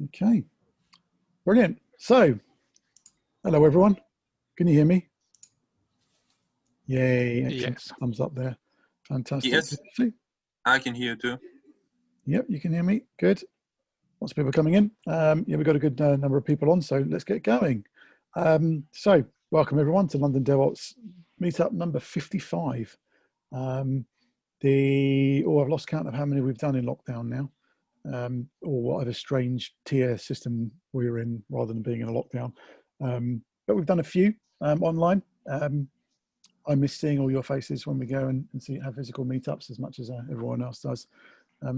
Okay, brilliant. So, hello everyone. Can you hear me? Yay, excellent. Yes. Thumbs up there. Fantastic. Yes, I can hear you too. Yep, you can hear me. Good. Lots of people coming in. Yeah, we've got a good number of people on, so let's get going. So, welcome everyone to London DevOps Meetup number 55. I've lost count of how many we've done in lockdown now, or whatever strange tier system we're in rather than being in a lockdown. But we've done a few online. I miss seeing all your faces when we go and have physical meetups as much as everyone else does.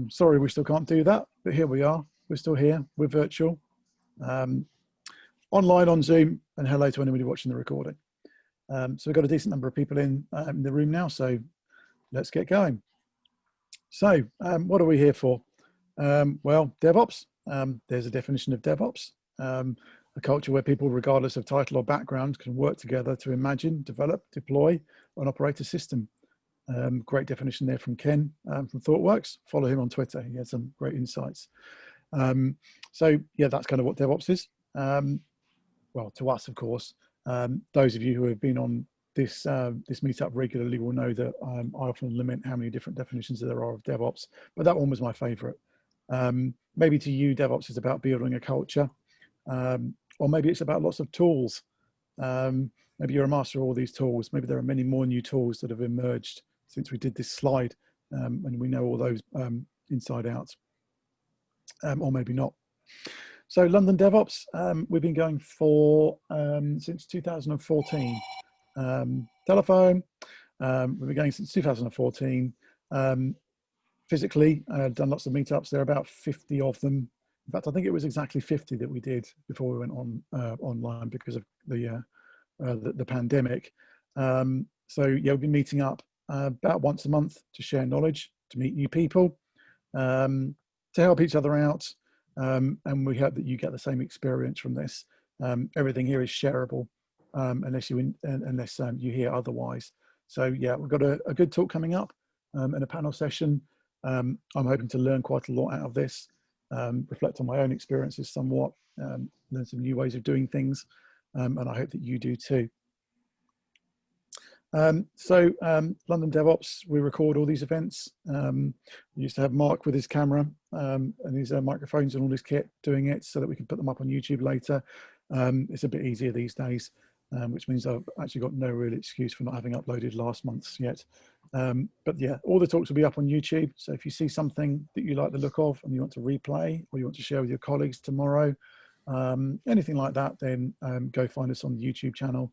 Sorry, we still can't do that, but here we are. We're still here. We're virtual, online on Zoom, and hello to anybody watching the recording. So we've got a decent number of people in the room now, so let's get going. So what are we here for? Well, DevOps. There's a definition of DevOps. A culture where people, regardless of title or background, can work together to imagine, develop, deploy, and operate a system. Great definition there from Ken from ThoughtWorks. Follow him on Twitter. He had some great insights. So yeah, that's kind of what DevOps is. Well, to us, of course. Those of you who have been on this meetup regularly will know that I often lament how many different definitions there are of DevOps, but that one was my favorite. Maybe to you, DevOps is about building a culture. Or maybe it's about lots of tools. Maybe you're a master of all these tools. Maybe there are many more new tools that have emerged since we did this slide, and we know all those inside out, or maybe not. So London DevOps, we've been going for since 2014. Telephone, we've been going since 2014. Physically, done lots of meetups. There are about 50 of them. In fact, I think it was exactly 50 that we did before we went on online because of the pandemic. So yeah, we've been meeting up about once a month to share knowledge, to meet new people, to help each other out, and we hope that you get the same experience from this. Everything here is shareable, unless you hear otherwise. So yeah, we've got a good talk coming up and a panel session. I'm hoping to learn quite a lot out of this. Reflect on my own experiences somewhat, learn some new ways of doing things, and I hope that you do too. So London DevOps, we record all these events. We used to have Mark with his camera and his microphones and all his kit doing it so that we can put them up on YouTube later. It's a bit easier these days, which means I've actually got no real excuse for not having uploaded last month's yet. But yeah, all the talks will be up on YouTube. So if you see something that you like the look of and you want to replay or you want to share with your colleagues tomorrow, anything like that, then go find us on the YouTube channel.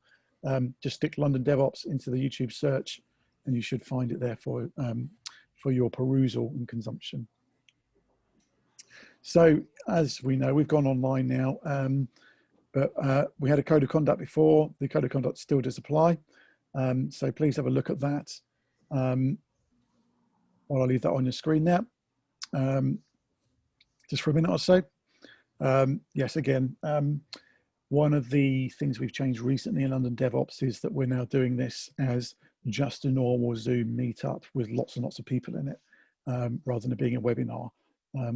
Just stick London DevOps into the YouTube search and you should find it there for your perusal and consumption. So as we know, we've gone online now, but we had a code of conduct before. The code of conduct still does apply. So please have a look at that. While I leave that on your screen there, just for a minute or so. Yes, again, one of the things we've changed recently in London DevOps is that we're now doing this as just a normal Zoom meetup with lots and lots of people in it, rather than it being a webinar.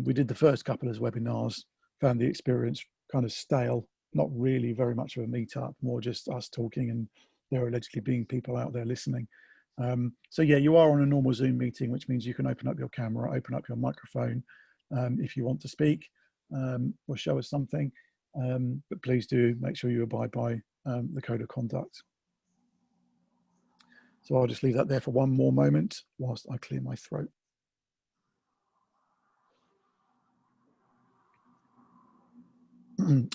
We did the first couple as webinars, found the experience kind of stale, not really very much of a meetup, more just us talking and there allegedly being people out there listening. So yeah, you are on a normal Zoom meeting, which means you can open up your camera, open up your microphone if you want to speak or show us something. But please do make sure you abide by the code of conduct. So I'll just leave that there for one more moment whilst I clear my throat.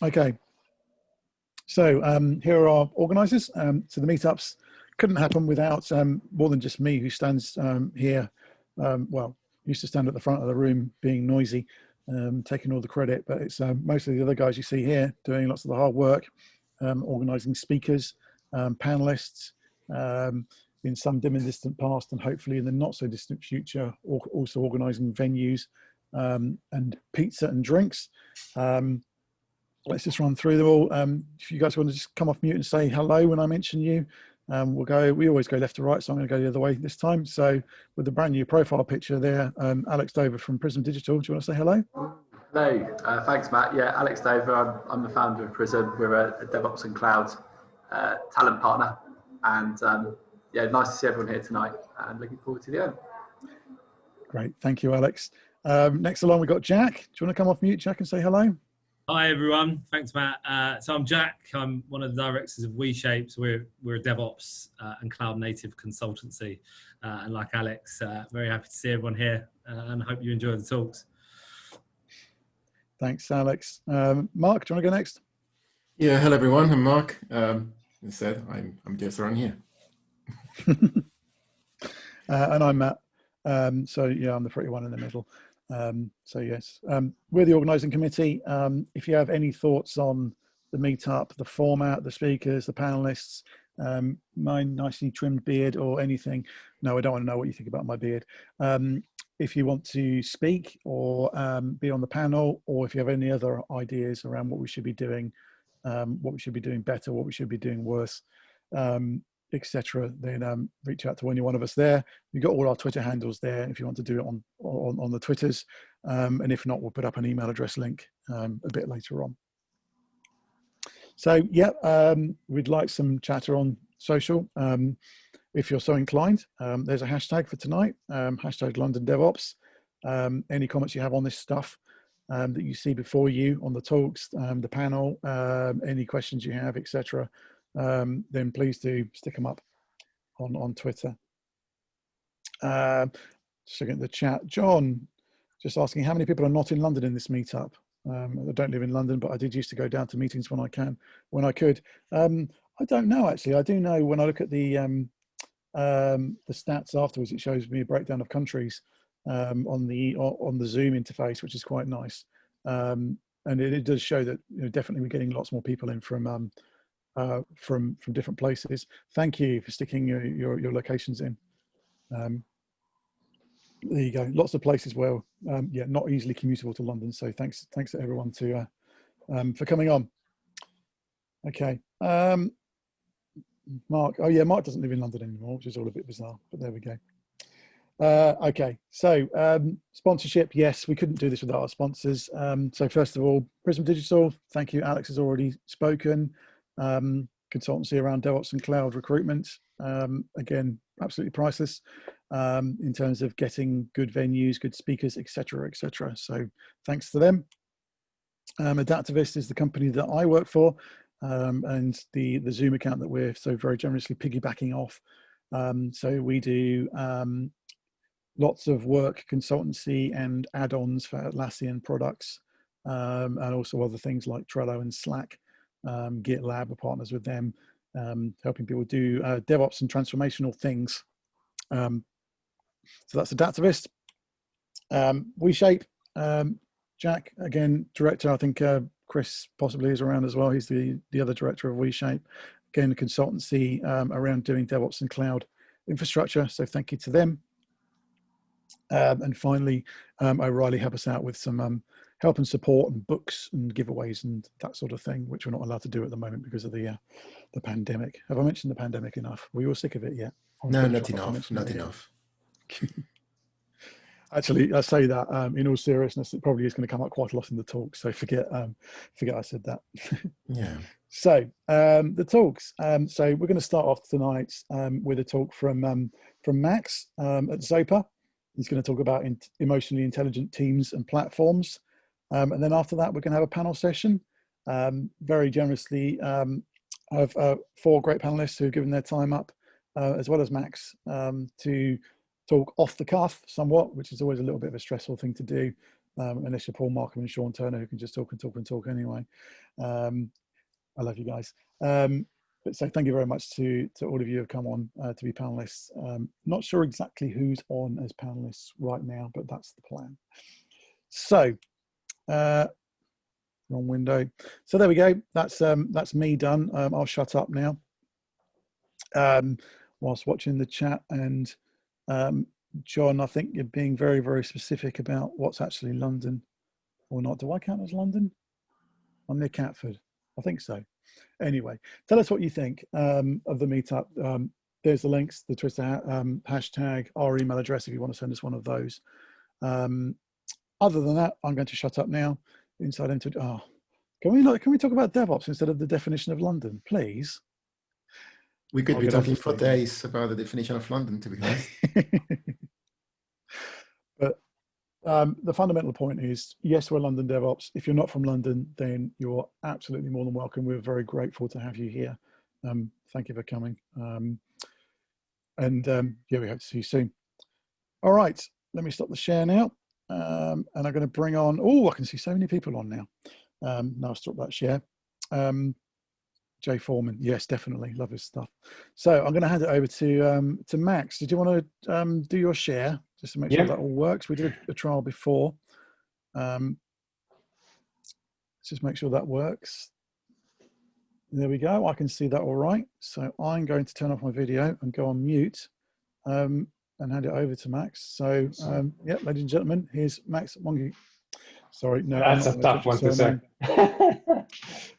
Okay, so here are our organisers. So the meetups couldn't happen without more than just me, who stands here. Well, used to stand at the front of the room being noisy, taking all the credit, but it's mostly the other guys you see here doing lots of the hard work, organising speakers, panelists, in some dim and distant past, and hopefully in the not so distant future, also organising venues and pizza and drinks. Let's just run through them all. If you guys want to just come off mute and say hello when I mention you, we always go left to right, so I'm going to go the other way this time. So with the brand new profile picture there, Alex Dover from Prism Digital, do you want to say hello? No, thanks, Matt. Yeah, Alex Dover. I'm the founder of Prism. We're a DevOps and cloud talent partner, and yeah, nice to see everyone here tonight. And looking forward to the end. Great, thank you, Alex. Next along, we've got Jack. Do you want to come off mute, Jack, and say hello? Hi everyone, thanks Matt. So I'm Jack, I'm one of the directors of WeShape. So we're a DevOps and cloud native consultancy. And like Alex, very happy to see everyone here and hope you enjoy the talks. Thanks, Alex. Mark, do you want to go next? Yeah, hello everyone, I'm Mark. As said, I'm just around here. And I'm Matt. So yeah, I'm the pretty one in the middle. So yes, we're the organising committee. If you have any thoughts on the meetup, the format, the speakers, the panelists, my nicely trimmed beard or anything, no, I don't want to know what you think about my beard. If you want to speak or be on the panel, or if you have any other ideas around what we should be doing, what we should be doing better, what we should be doing worse, etc., then reach out to any one of us there. We've got all our Twitter handles there if you want to do it on the Twitters, and if not, we'll put up an email address link a bit later on. So yeah, we'd like some chatter on social. If you're so inclined, there's a hashtag for tonight, hashtag London DevOps. Any comments you have on this stuff that you see before you on the talks, the panel, any questions you have, etc., then please do stick them up on Twitter. Just looking at the chat, John just asking how many people are not in London in this meetup. I don't live in London, but I did used to go down to meetings when I could. I don't know actually. I do know when I look at the stats afterwards, it shows me a breakdown of countries on the Zoom interface, which is quite nice. And it does show that definitely we're getting lots more people in from different places. Thank you for sticking your locations in. There you go. Lots of places where yeah, not easily commutable to London. So thanks to everyone for coming on. Okay. Mark. Oh yeah, Mark doesn't live in London anymore, which is all a bit bizarre. But there we go. Okay. So sponsorship. Yes, we couldn't do this without our sponsors. So first of all, Prism Digital. Thank you. Alex has already spoken. Consultancy around DevOps and cloud recruitment. Again, absolutely priceless in terms of getting good venues, good speakers, etc., etc. So thanks to them. Adaptivist is the company that I work for, and the Zoom account that we're so very generously piggybacking off. So we do lots of work, consultancy and add-ons for Atlassian products, and also other things like Trello and Slack. GitLab, we're partners with them, helping people do DevOps and transformational things. So that's Adaptivist. WeShape, Jack, again, director. I think Chris possibly is around as well. He's the other director of WeShape. Again, a consultancy around doing DevOps and cloud infrastructure. So thank you to them. And finally, O'Reilly help us out with some help and support and books and giveaways and that sort of thing, which we're not allowed to do at the moment because of the pandemic. Have I mentioned the pandemic enough? Were you all sick of it yet? No, not enough. Not enough. Actually, I say that in all seriousness, it probably is going to come up quite a lot in the talk. So forget I said that. Yeah. So the talks. So we're going to start off tonight with a talk from Max at Zopa. He's going to talk about emotionally intelligent teams and platforms. And then after that, we're going to have a panel session. Very generously, I have 4 great panelists who have given their time up, as well as Max, to talk off the cuff somewhat, which is always a little bit of a stressful thing to do, unless you're Paul Markham and Sean Turner, who can just talk and talk and talk anyway. I love you guys. But so thank you very much to all of you who have come on to be panelists. Not sure exactly who's on as panelists right now, but that's the plan. So, wrong window. So there we go. That's me done. I'll shut up now. Whilst watching the chat, and John, I think you're being very, very specific about what's actually London or not. Do I count as London? I'm near Catford. I think so. Anyway, tell us what you think of the meetup. There's the links, the Twitter hashtag, our email address if you want to send us one of those. other than that, I'm going to shut up now. Inside into can we talk about DevOps instead of the definition of London, please? We could I'll be get on talking to for sleep. days about the definition of London, to be honest. But the fundamental point is, yes, we're London DevOps. If you're not from London, then you're absolutely more than welcome. We're very grateful to have you here. Thank you for coming. Yeah, we hope to see you soon. All right, let me stop the share now. And I'm going to bring on, I can see so many people on now. Now I'll stop that share. Jay Foreman, yes, definitely, love his stuff. So I'm going to hand it over to Max. Did you want to do your share just to make sure that all works? We did a trial before. Let's just make sure that works. There we go. I can see that all right. So I'm going to turn off my video and go on mute and hand it over to Max. So yeah, ladies and gentlemen, here's Max Mongardini. Sorry, no, that's a tough one to say. I'm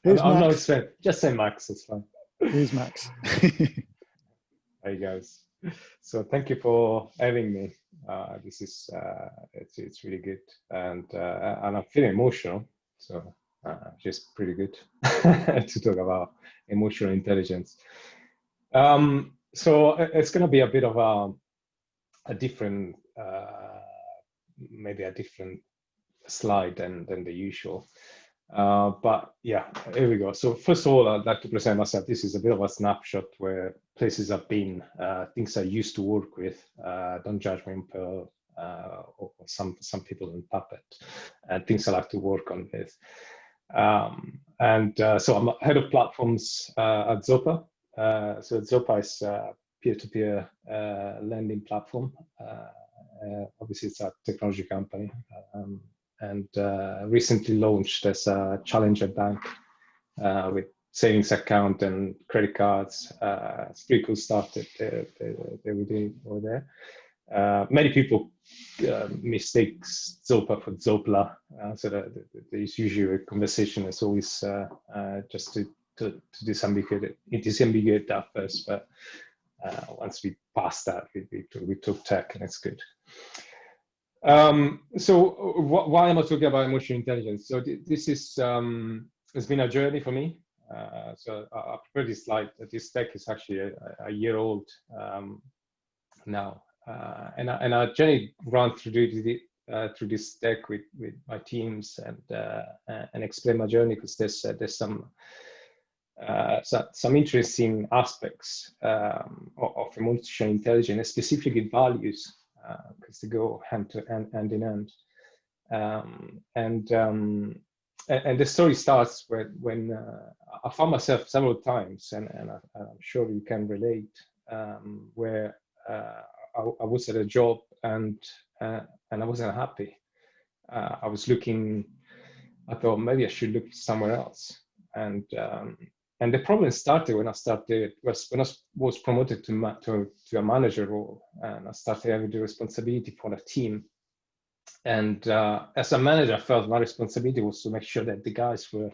no expert. Just say Max, it's fine. Here's Max. Hey guys. So thank you for having me. This is it's really good, and I'm feeling emotional. So just pretty good to talk about emotional intelligence. So it's going to be a bit of a different, maybe a different slide than the usual. But yeah, here we go. So first of all, I'd like to present myself. This is a bit of a snapshot where places I've been, things I used to work with. Don't judge me on Pearl, or some people in Puppet, and things I like to work on with. So I'm head of platforms at Zopa. So Zopa is a peer-to-peer lending platform. Obviously, it's a technology company. And recently launched as a challenger bank with savings account and credit cards. It's pretty cool stuff that they were doing over there. Many people mistake Zopa for Zopla, so that there's usually a conversation. It's always just to disambiguate that first, but once we passed that, we took tech, and it's good. So why am I talking about emotional intelligence? So this is it's been a journey for me. So I prepared this slide. This deck is actually a year old now, and I generally run through this deck with my teams and explain my journey, because there's some interesting aspects of emotional intelligence, specifically values. Because they go hand in hand, and the story starts when I found myself several times, and I'm sure you can relate, where I was at a job and I wasn't happy. I was looking. I thought maybe I should look somewhere else, and the problem started when I was promoted to a manager role, and I started having the responsibility for a team. And as a manager, I felt my responsibility was to make sure that the guys were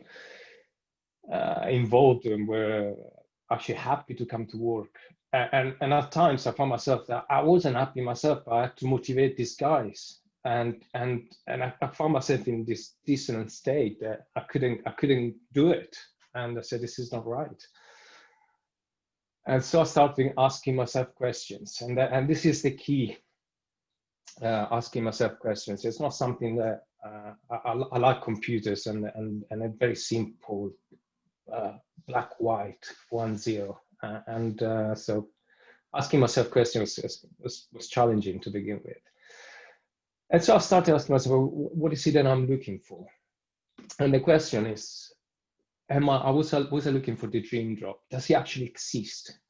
involved and were actually happy to come to work. And at times, I found myself that I wasn't happy myself, but I had to motivate these guys. And I found myself in this dissonant state that I couldn't do it. And I said, this is not right. And so I started asking myself questions. And this is the key, asking myself questions. It's not something that I like computers and a very simple black, white, 1-0. So asking myself questions was challenging to begin with. And so I started asking myself, well, what is it that I'm looking for? And the question is, was I looking for the dream job? Does it actually exist?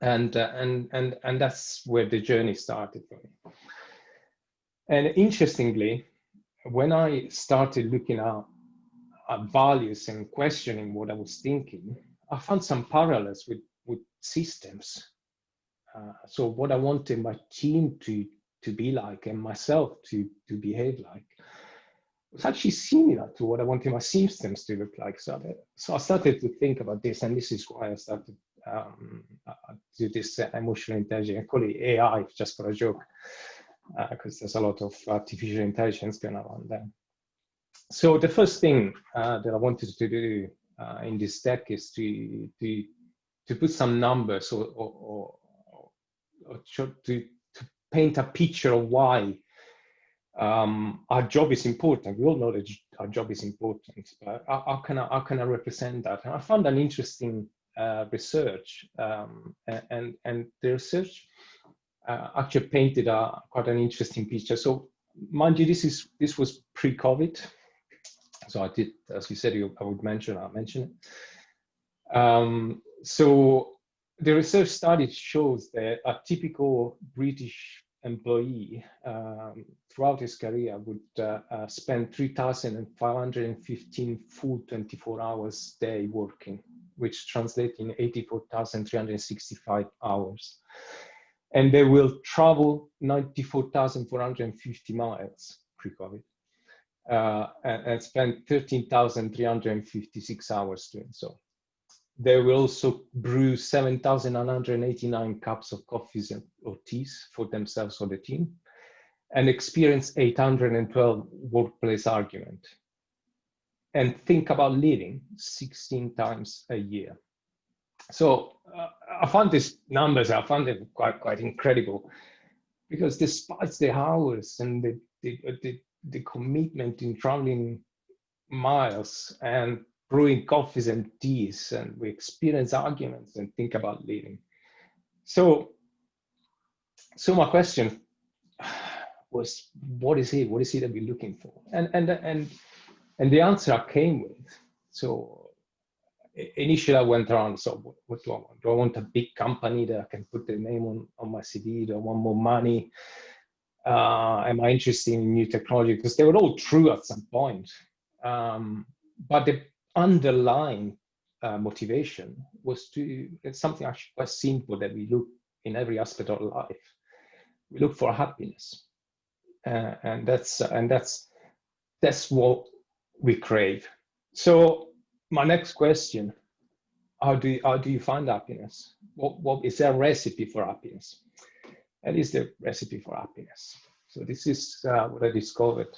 And that's where the journey started for me. And interestingly, when I started looking at values and questioning what I was thinking, I found some parallels with systems. So what I wanted my team to be like and myself to behave like was actually similar to what I wanted my systems to look like. So I started to think about this, and this is why I started to do this emotional intelligence. I call it AI just for a joke. because there's a lot of artificial intelligence going on there. So the first thing that I wanted to do in this deck is to put some numbers or to paint a picture of why our job is important. We all know that our job is important, but how can I represent that? And I found an interesting research, and the research actually painted quite an interesting picture. So mind you, this was pre-COVID. So I did, as you said, I'll mention it. So the research study shows that a typical British employee throughout his career would spend 3,515 full 24 hours a day working, which translates in 84,365 hours. And they will travel 94,450 miles pre-COVID. And spend 13,356 hours doing so. They will also brew 7,989 cups of coffees or teas for themselves or the team, and experience 812 workplace arguments. And think about leading 16 times a year. So I found these numbers, I found them quite incredible, because despite the hours and the commitment in traveling miles and brewing coffees and teas, and we experience arguments and think about leading. So my question was, what is it that we're looking for? And the answer I came with. So initially I went around, so what do I want? Do I want a big company that I can put the name on my CV? Do I want more money? Am I interested in new technology? Because they were all true at some point. But the underlying motivation was it's something actually quite simple that we look in every aspect of life. We look for happiness. And that's what we crave. So my next question, how do you find happiness? What is there a recipe for happiness? And is the recipe for happiness? So this is what I discovered.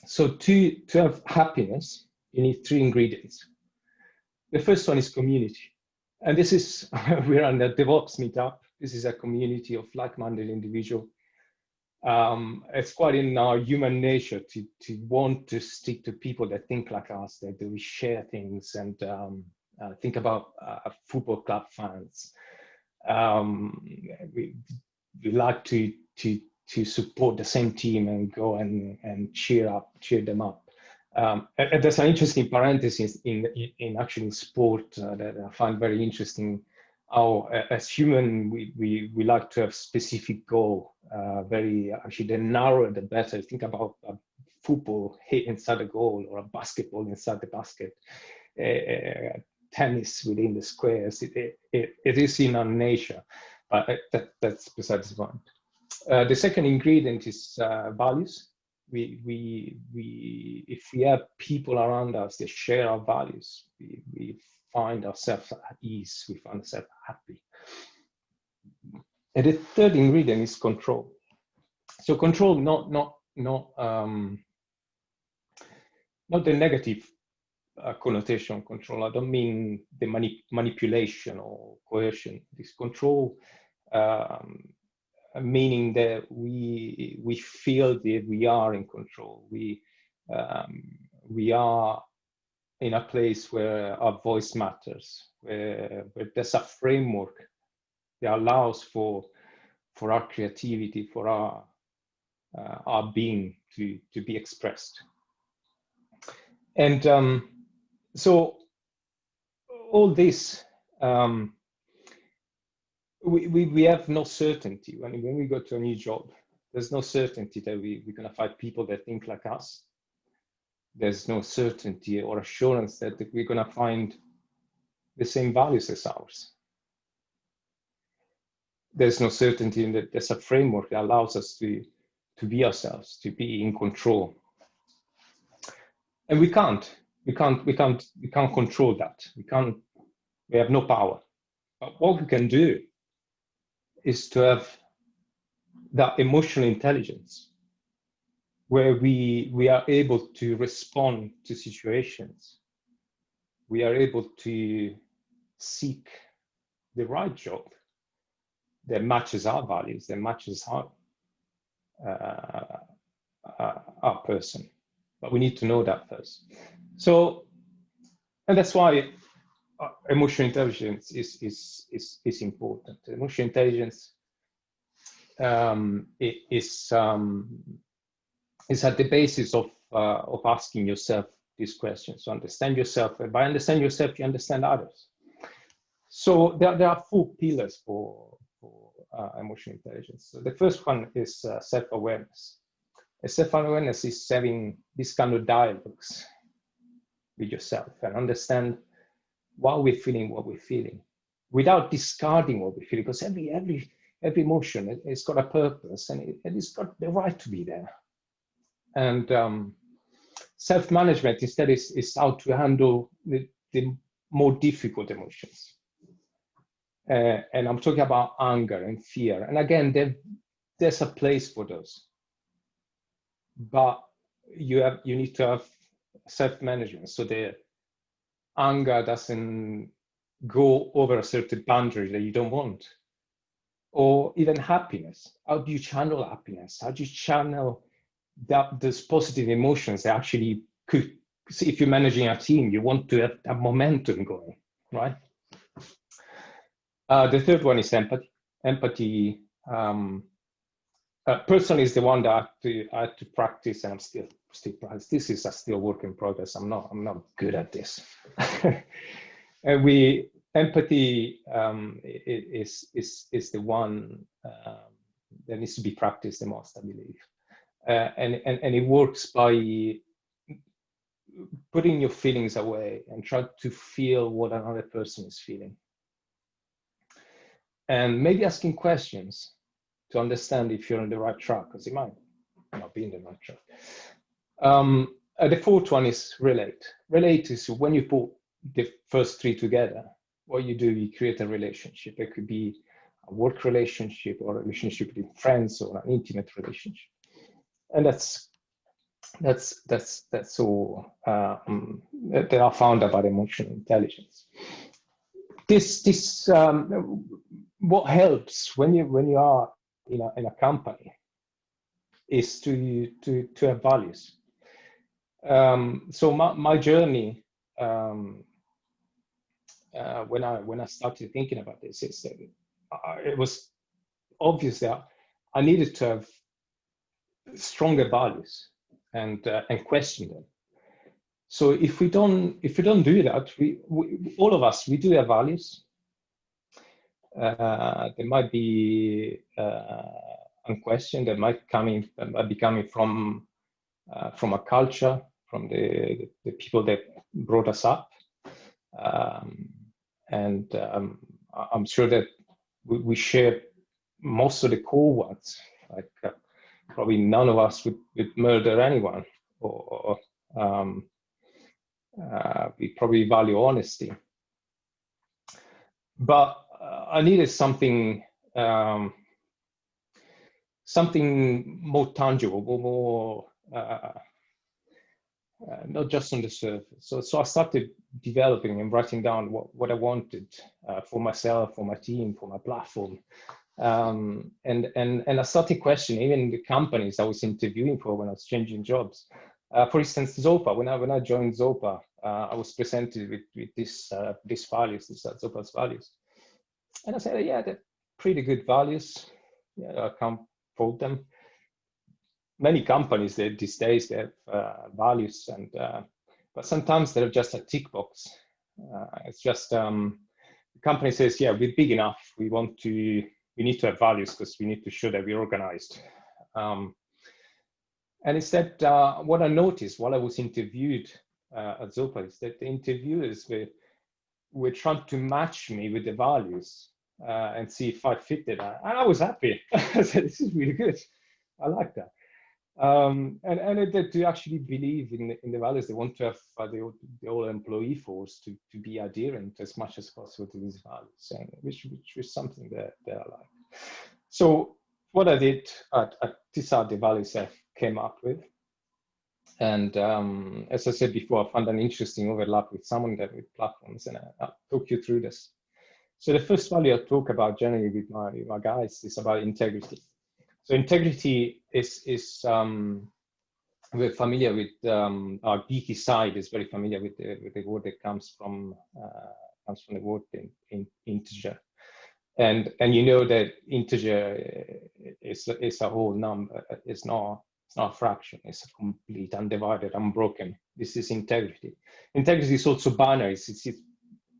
So to have happiness, you need 3 ingredients. The first one is community. And this is, we're on the DevOps meetup. This is a community of like-minded individuals. It's quite in our human nature to want to stick to people that think like us, that we share things, and think about football club fans. We like to support the same team and go and cheer them up. And there's an interesting parenthesis in actually sport that I find very interesting. How as human we like to have specific goal. Actually, the narrower the better. Think about a football hit inside the goal, or a basketball inside the basket. Tennis within the squares. It is in our nature, but that's besides the point. The second ingredient is values. If we have people around us that share our values, we find ourselves at ease, we find ourselves happy. And the third ingredient is control. So control, not the negative connotation of control. I don't mean the manipulation or coercion. This control, meaning that we feel that we are in control. We are in a place where our voice matters, where there's a framework that allows for our creativity, for our being to be expressed. And so all this, we have no certainty when we go to a new job. There's no certainty that we're going to find people that think like us. There's no certainty or assurance that we're going to find the same values as ours. There's no certainty in that there's a framework that allows us to be ourselves, to be in control. And we can't control that. We have no power. But what we can do is to have that emotional intelligence, where we are able to respond to situations. We are able to seek the right job that matches our values, that matches our person. But we need to know that first. So, and that's why emotional intelligence is important. Emotional intelligence is at the basis of asking yourself these questions. So understand yourself. By understand yourself, you understand others. So there are 4 pillars for emotional intelligence. So the first one is self-awareness. Self-awareness is having this kind of dialogues with yourself and understand why we're feeling what we're feeling, without discarding what we're feeling, because every emotion, it's got a purpose, and it's got the right to be there. And self-management instead is how to handle the more difficult emotions. And I'm talking about anger and fear. And again, there's a place for those, but you need to have self-management so the anger doesn't go over a certain boundary that you don't want. Or even happiness. How do you channel happiness? How do you channel those positive emotions that actually could, see, if you're managing a team, you want to have that momentum going, right? The third one is empathy. Empathy, personally, is the one that I had to practice, and I'm still practicing. This is a still work in progress. I'm not good at this. And empathy is the one that needs to be practiced the most, I believe. And it works by putting your feelings away and try to feel what another person is feeling. And maybe asking questions to understand if you're on the right track, because you might not be in the right track. The fourth one is relate. Relate is when you put the first 3 together, what you do, you create a relationship. It could be a work relationship or a relationship with friends or an intimate relationship. And that's all that are found about emotional intelligence. This what helps when you are in a company is to have values. So my journey when I started thinking about this is that it was obvious that I needed to have stronger values and question them. So if we don't do that, we all of us, we do have values. They might be unquestioned. They might be coming from a culture, from the people that brought us up, and I'm sure that we share most of the core ones. Like probably none of us would murder anyone, or we probably value honesty. But I needed something more tangible, more not just on the surface. So I started developing and writing down what I wanted for myself, for my team, for my platform. And I started questioning even the companies I was interviewing for when I was changing jobs. For instance, Zopa. When I joined Zopa, I was presented with these values, Zopa's values, and I said, yeah, they're pretty good values. Yeah, I can't fault them. Many companies these days they have values, but sometimes they're just a tick box. It's just the company says, yeah, we're big enough. We need to have values because we need to show that we're organized. And instead, what I noticed while I was interviewed at Zopa is that the interviewers were trying to match me with the values and see if I fitted. And I was happy. I said, this is really good. I like that. And to actually believe in the values, they want to have the whole employee force to be adherent as much as possible to these values, which is something that I like. So what I did, these are the values I came up with. And as I said before, I found an interesting overlap with some of them with platforms, and I'll talk you through this. So the first value I talk about generally with my guys is about integrity. So integrity is we're familiar with, our geeky side is very familiar with the word that comes from the word in integer. And you know that integer is a whole number. It's not a fraction. It's a complete, undivided, unbroken. This is integrity. Integrity is also binary.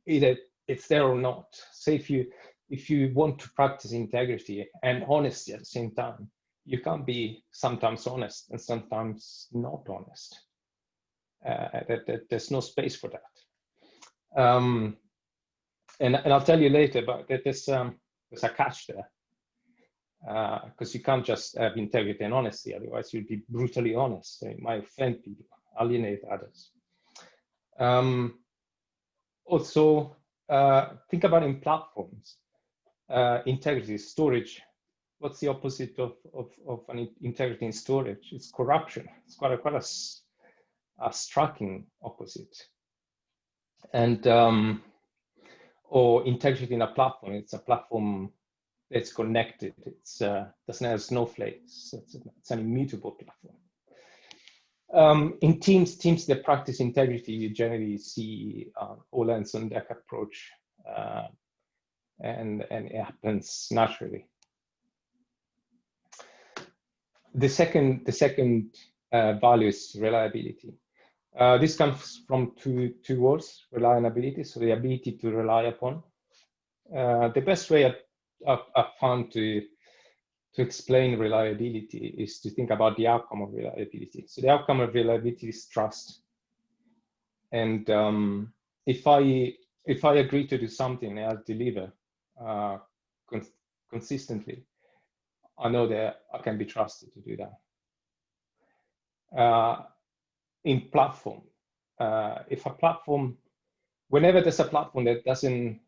Either it's there or not. So if you want to practice integrity and honesty at the same time, you can't be sometimes honest and sometimes not honest. There's no space for that. And I'll tell you later, but there's a catch there, because you can't just have integrity and honesty, otherwise you'll be brutally honest. So it might offend people, alienate others. Also, think about in platforms, integrity, storage. What's the opposite of an integrity in storage? It's corruption. It's quite a striking opposite. And or integrity in a platform. It's a platform that's connected. It's doesn't have snowflakes. It's an immutable platform. In teams that practice integrity, you generally see all hands on deck approach, and it happens naturally. The second value is reliability. This comes from two words, reliability, so the ability to rely upon. The best way I've found to explain reliability is to think about the outcome of reliability. So the outcome of reliability is trust. And if I agree to do something and I'll deliver consistently, I know that I can be trusted to do that. In platform, if a platform, whenever there's a platform that doesn't,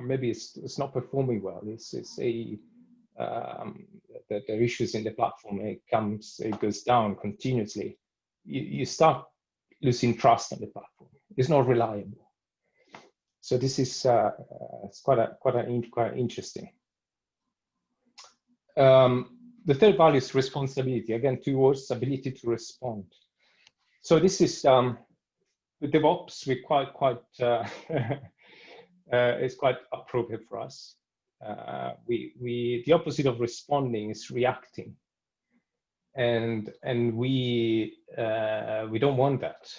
maybe it's not performing well, there are issues in the platform, it goes down continuously, you start losing trust on the platform. It's not reliable. So this is it's quite interesting. The third value is responsibility. Again, two words, ability to respond. So this is with DevOps, we it's quite appropriate for us. The opposite of responding is reacting, and we don't want that.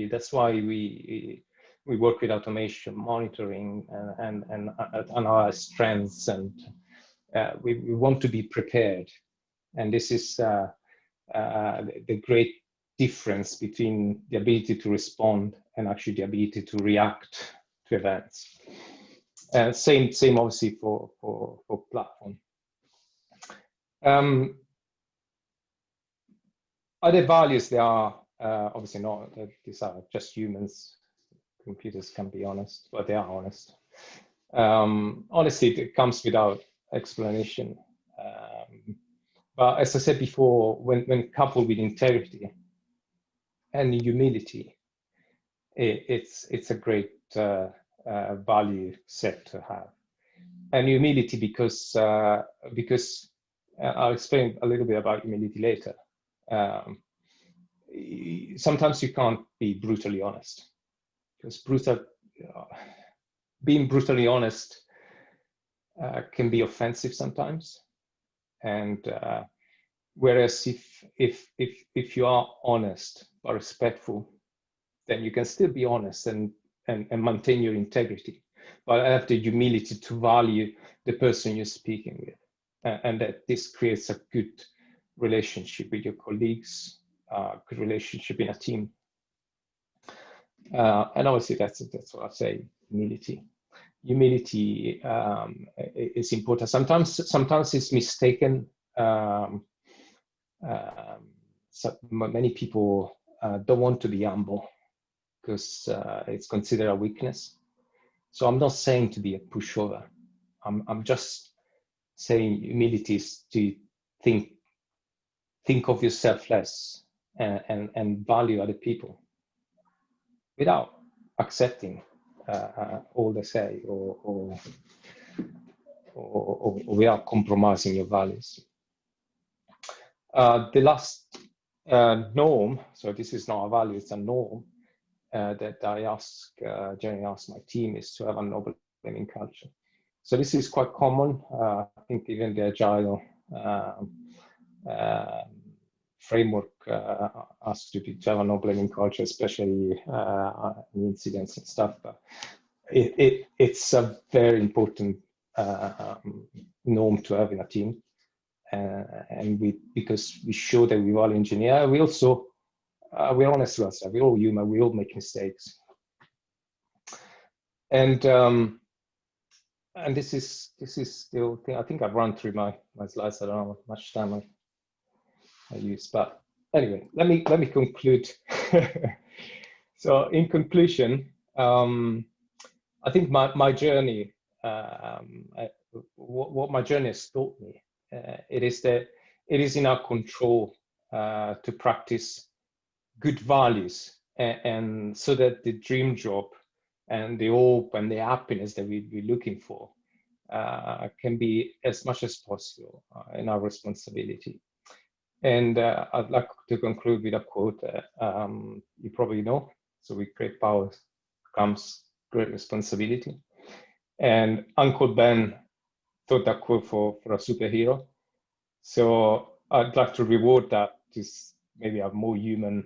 That's why we work with automation, monitoring, and analyze trends, and we want to be prepared. And this is the great difference between the ability to respond and actually the ability to react to events. Same obviously for platform. Other values, they are obviously not, these are just humans. Computers can be honest, but they are honest. Honesty, it comes without explanation. But as I said before, when coupled with integrity and humility, it's a great value set to have. And humility because I'll explain a little bit about humility later. Sometimes you can't be brutally honest, because being brutally honest can be offensive sometimes. And whereas if you are honest but respectful, then you can still be honest and maintain your integrity, but have the humility to value the person you're speaking with, and that this creates a good relationship with your colleagues, good relationship in a team. And obviously that's what I say, humility. Humility is important. Sometimes it's mistaken. So many people don't want to be humble because it's considered a weakness. So I'm not saying to be a pushover. I'm just saying humility is to think of yourself less and value other people without accepting all they say or without compromising your values. The last norm, so this is not a value, it's a norm that I generally ask my team, is to have a noble learning culture. So this is quite common. I think even the agile framework asks you to have a noble learning culture, especially in incidents and stuff. But it's a very important norm to have in a team, and because we show that we value engineer, we also we're honest with ourselves. We're all human. We all make mistakes, and this is still thing. I think I've run through my slides. I don't know how much time I use, but anyway, let me conclude. So in conclusion, I think my journey, what my journey has taught me, it is that it is in our control to practice good values, and so that the dream job and the hope and the happiness that we're looking for can be as much as possible in our responsibility. And I'd like to conclude with a quote you probably know. So with great power comes great responsibility. And Uncle Ben thought that quote for a superhero. So I'd like to reward that to maybe a more human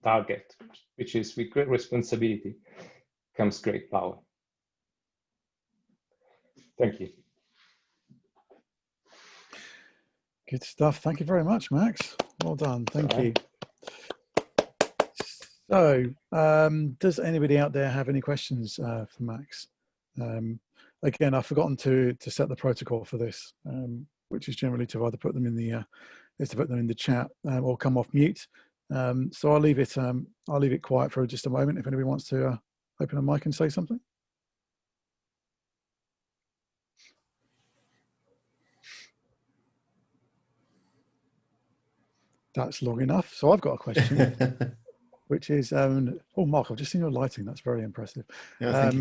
target, which is with great responsibility comes great power. Thank you. Good stuff. Thank you very much, Max. Well done. Thank you. So, does anybody out there have any questions for Max? Again, I've forgotten to set the protocol for this, which is generally to either put them in the chat or come off mute. So I'll leave it quiet for just a moment if anybody wants to open a mic and say something. That's long enough. So I've got a question, which is, oh, Mark, I've just seen your lighting. That's very impressive. Yeah,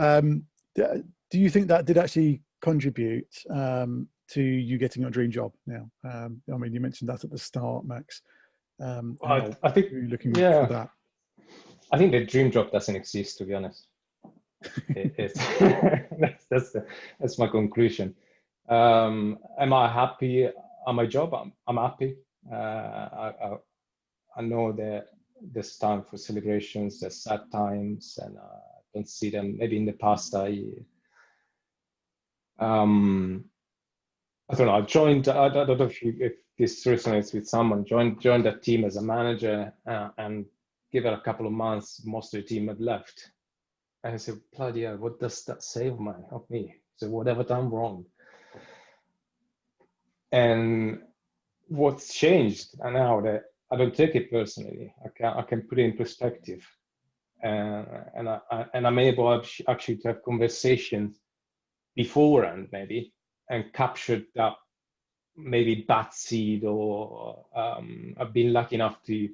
do you think that did actually contribute to you getting your dream job now? I mean, you mentioned that at the start, Max. I think you're looking for that. I think the dream job doesn't exist, to be honest. That's my conclusion. Am I happy at my job? I'm happy. I know that there's time for celebrations, there's sad times, and I don't see them. Maybe in the past I don't know. I joined. I don't know if this resonates with someone. Joined that team as a manager, and give it a couple of months, most of the team had left. And I said, bloody hell, what does that say of me? So whatever done wrong. And what's changed now that I don't take it personally. I can put it in perspective, and I'm able actually to have conversations beforehand maybe, and capture that maybe bad seed, or I've been lucky enough to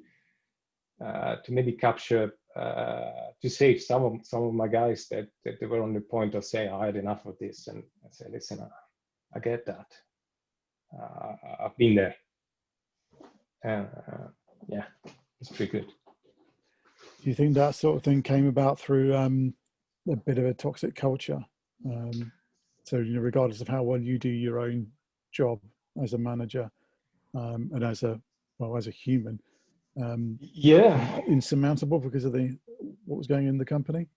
maybe capture to save some of my guys that they were on the point of saying I had enough of this, and I said, listen, I get that. I've been there. Yeah, it's pretty good. Do you think that sort of thing came about through a bit of a toxic culture? So, regardless of how well you do your own job as a manager and as a human, yeah, insurmountable because of what was going on in the company?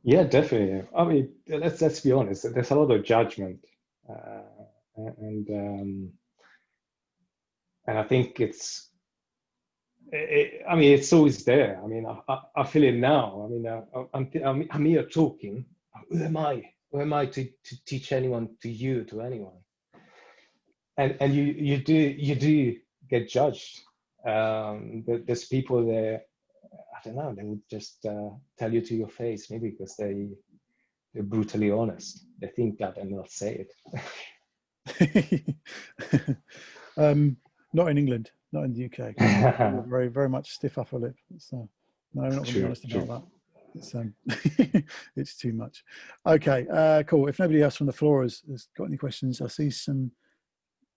Yeah, definitely. I mean, let's be honest. There's a lot of judgment, and I think I mean, it's always there. I mean, I feel it now. I mean, I'm here talking. Who am I? Who am I to teach anyone to anyone? And you do get judged. There's people there. I don't know. They would just tell you to your face, maybe because they're brutally honest. they think that and not say it. Not in England, not in the UK. it. Very, very much stiff upper lip. So, no, we're not going to be honest about that. It's it's too much. Okay, cool. If nobody else from the floor has got any questions, I see some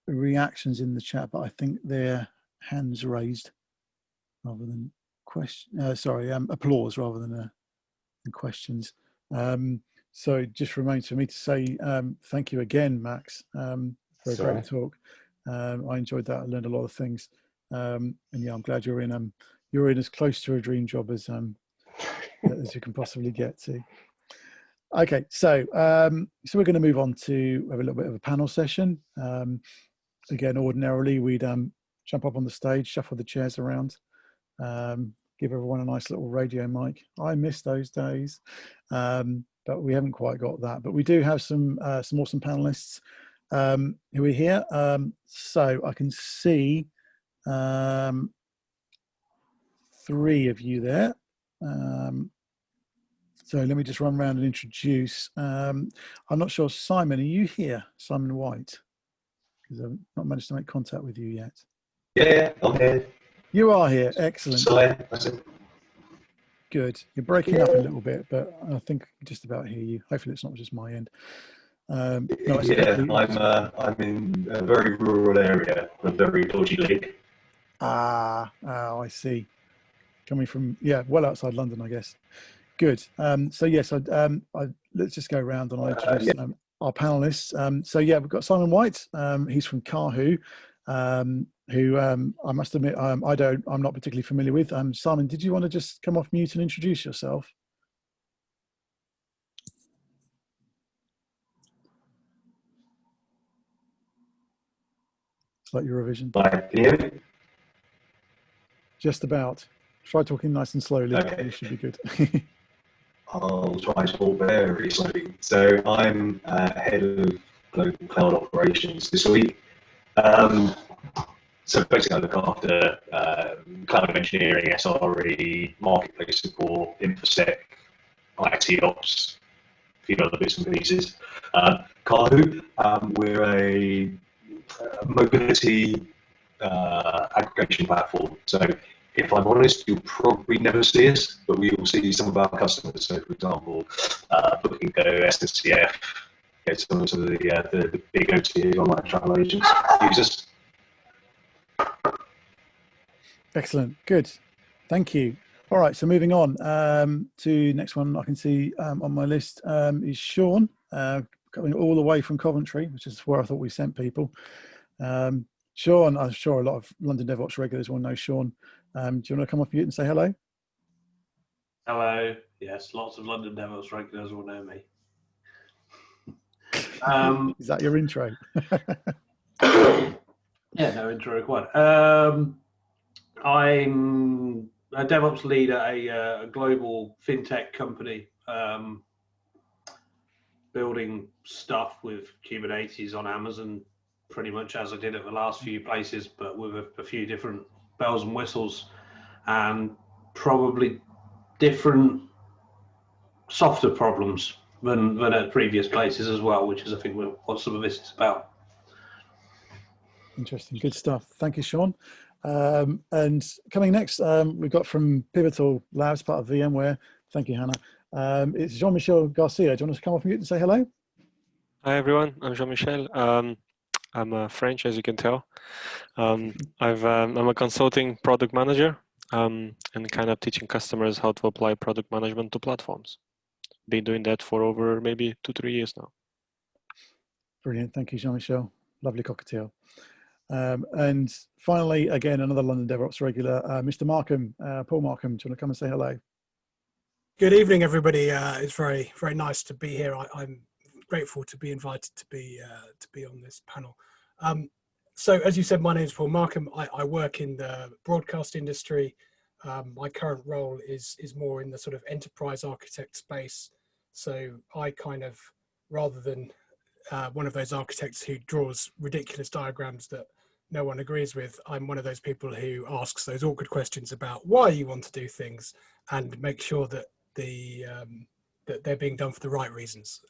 reactions in the chat, but I think they're hands raised rather than applause rather than questions. So it just remains for me to say thank you again, Max, for a great talk. I enjoyed that. I learned a lot of things, and yeah, I'm glad you're in as close to a dream job as you can possibly get to. Okay, so we're going to move on to have a little bit of a panel session. Again, ordinarily we'd jump up on the stage, shuffle the chairs around, give everyone a nice little radio mic. I miss those days, but we haven't quite got that. But we do have some awesome panelists who are here. So I can see 3 of you there. So let me just run around and introduce. I'm not sure, Simon, are you here? Simon White? Because I've not managed to make contact with you yet. Yeah, I'm here. You are here, excellent. Sorry. Good. You're breaking up a little bit, but I think I can just about hear you. Hopefully it's not just my end. No, I'm in a very rural area, a very dodgy lake. I see. Coming from, well outside London, I guess. Good. So yes, let's just go around and I'll introduce our panelists. So yeah, we've got Simon White. He's from Kahoo, who I must admit I'm not particularly familiar with. Simon, did you want to just come off mute and introduce yourself? It's like Eurovision. Can you hear me? Just about. Try talking nice and slowly. Okay. You should be good. I'll try to talk very slowly. So I'm head of global cloud operations this week. So basically I look after cloud engineering, SRE, marketplace support, InfoSec, IT ops, a few other bits and pieces. Kahoo, we're a mobility aggregation platform. So if I'm honest, you'll probably never see us, but we will see some of our customers. So, for example, Booking Go, SNCF, some of the big OTA online travel agents use us. Excellent. Good. Thank you. All right. So moving on to next one I can see on my list is Sean, coming all the way from Coventry, which is where I thought we sent people. Sean, I'm sure a lot of London DevOps regulars will know Sean. Do you want to come off mute and say hello? Hello. Yes, lots of London DevOps regulars will know me. Is that your intro? Yeah, no intro required. I'm a DevOps lead at a global fintech company, building stuff with Kubernetes on Amazon, pretty much as I did at the last few places, but with a few different bells and whistles, and probably different softer problems than at previous places as well, which is I think what some of this is about. Interesting, good stuff. Thank you, Sean. And coming next, we've got from Pivotal Labs, part of VMware. Thank you, Hannah. It's Jean-Michel Garcia. Do you want us to come off mute and say hello? Hi, everyone. I'm Jean-Michel. I'm French, as you can tell. I'm a consulting product manager and kind of teaching customers how to apply product management to platforms. Been doing that for over maybe 2-3 years now. Brilliant. Thank you, Jean-Michel. Lovely cocktail. And finally, again, another London DevOps regular, Mr. Markham, Paul Markham. Do you want to come and say hello? Good evening, everybody. It's very, very nice to be here. I'm grateful to be invited to be on this panel. So, as you said, my name is Paul Markham. I work in the broadcast industry. My current role is more in the sort of enterprise architect space. So I kind of, rather than one of those architects who draws ridiculous diagrams that no one agrees with, I'm one of those people who asks those awkward questions about why you want to do things and make sure that the that they're being done for the right reasons.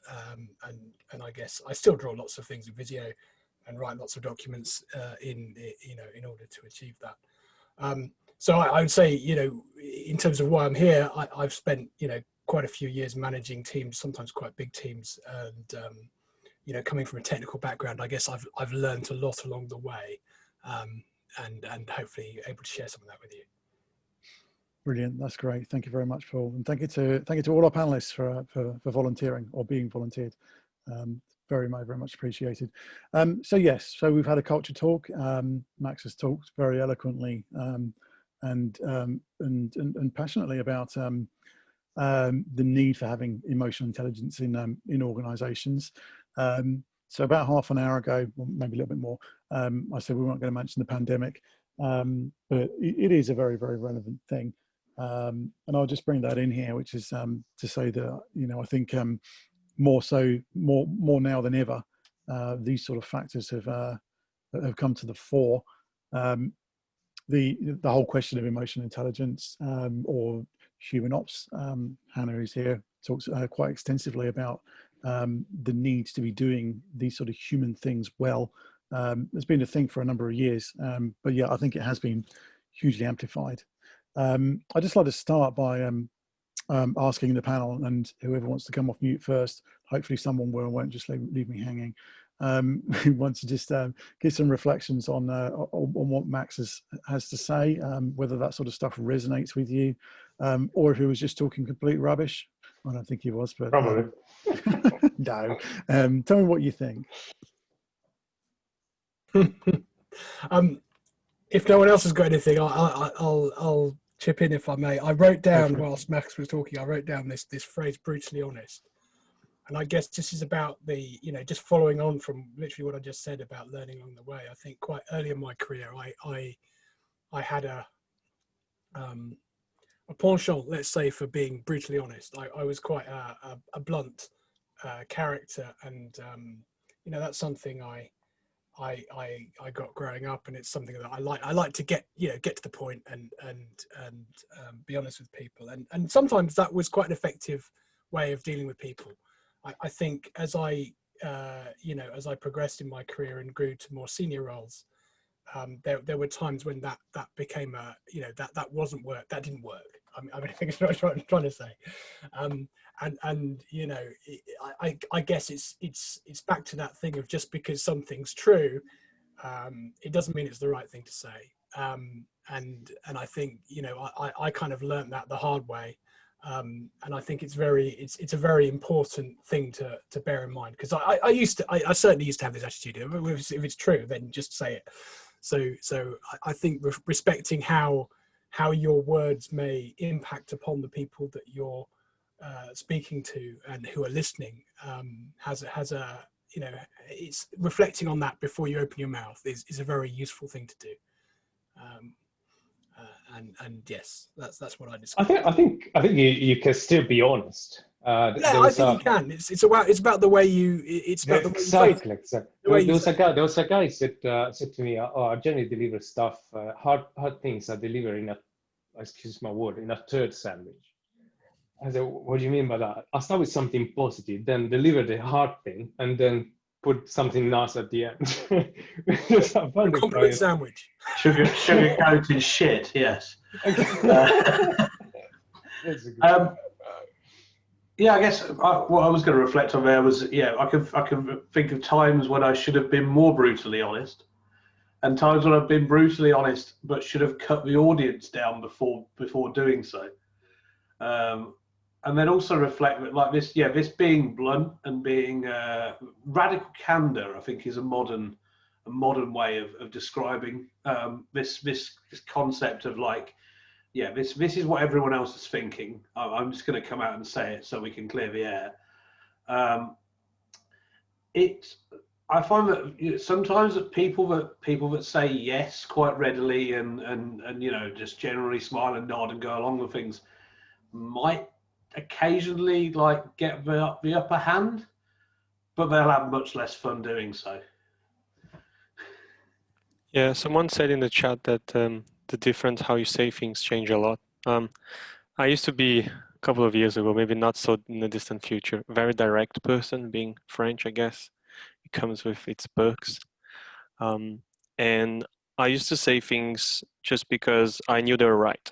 And I guess I still draw lots of things in Visio and write lots of documents in order to achieve that. So I would say, in terms of why I'm here, I've spent, quite a few years managing teams, sometimes quite big teams, and coming from a technical background, I guess I've learned a lot along the way, and hopefully able to share some of that with you. Brilliant, that's great. Thank you very much, Paul, and thank you to all our panelists for volunteering or being volunteered. Very much appreciated. So yes, so we've had a culture talk. Max has talked very eloquently and passionately about the need for having emotional intelligence in organisations. So about half an hour ago, or maybe a little bit more, I said we weren't going to mention the pandemic, but it is a very relevant thing. And I'll just bring that in here, which is to say that I think more now than ever, these sort of factors have come to the fore. The whole question of emotional intelligence or human ops. Hannah, who's here, talks quite extensively about the need to be doing these sort of human things well. It's been a thing for a number of years, but yeah, I think it has been hugely amplified. I'd just like to start by asking the panel, and whoever wants to come off mute first, hopefully someone will and won't just leave me hanging, who wants to just give some reflections on what Max has to say, whether that sort of stuff resonates with you, or if he was just talking complete rubbish. I don't think he was, but probably. No. Tell me what you think. If no one else has got anything, I'll chip in if I may. I wrote down, whilst Max was talking, I wrote down this phrase, brutally honest. And I guess this is about the, just following on from literally what I just said about learning along the way. I think quite early in my career, I had a penchant, let's say, for being brutally honest. I was quite a blunt character, and that's something I got growing up, and it's something that I like to get to the point and be honest with people, and sometimes that was quite an effective way of dealing with people. I think as I progressed in my career and grew to more senior roles, there were times when that became that didn't work. I mean, I think it's what I'm trying to say, I guess it's back to that thing of just because something's true, it doesn't mean it's the right thing to say. And I think I kind of learned that the hard way, and I think it's a very important thing to bear in mind, because I certainly used to have this attitude. If it's true, then just say it. So I think respecting how your words may impact upon the people that you're speaking to and who are listening has a it's reflecting on that before you open your mouth is a very useful thing to do. And yes, that's what I discovered. I think you can still be honest. I think you can. It's about the way you. It's about the way exactly. you phrase it. There was a guy said to me, I generally deliver stuff, hard things I deliver in excuse my word, in a turd sandwich. I said, what do you mean by that? I start with something positive, then deliver the hard thing, and then put something nice at the end. A complete sandwich. Sugar coated shit. Yes. Yeah, I guess what I was going to reflect on there was, I can think of times when I should have been more brutally honest, and times when I've been brutally honest but should have cut the audience down before doing so. And then also reflect that, like this being blunt and being radical candor, I think, is a modern way of describing this concept of like, this is what everyone else is thinking. I'm just going to come out and say it so we can clear the air. I find that sometimes that people that say yes quite readily and just generally smile and nod and go along with things might occasionally like get the upper hand, but they'll have much less fun doing so. Yeah, someone said in the chat that the difference how you say things change a lot. I used to be couple of years ago, maybe not so in the distant future. Very direct person, being French, I guess. It comes with its perks. And I used to say things just because I knew they were right.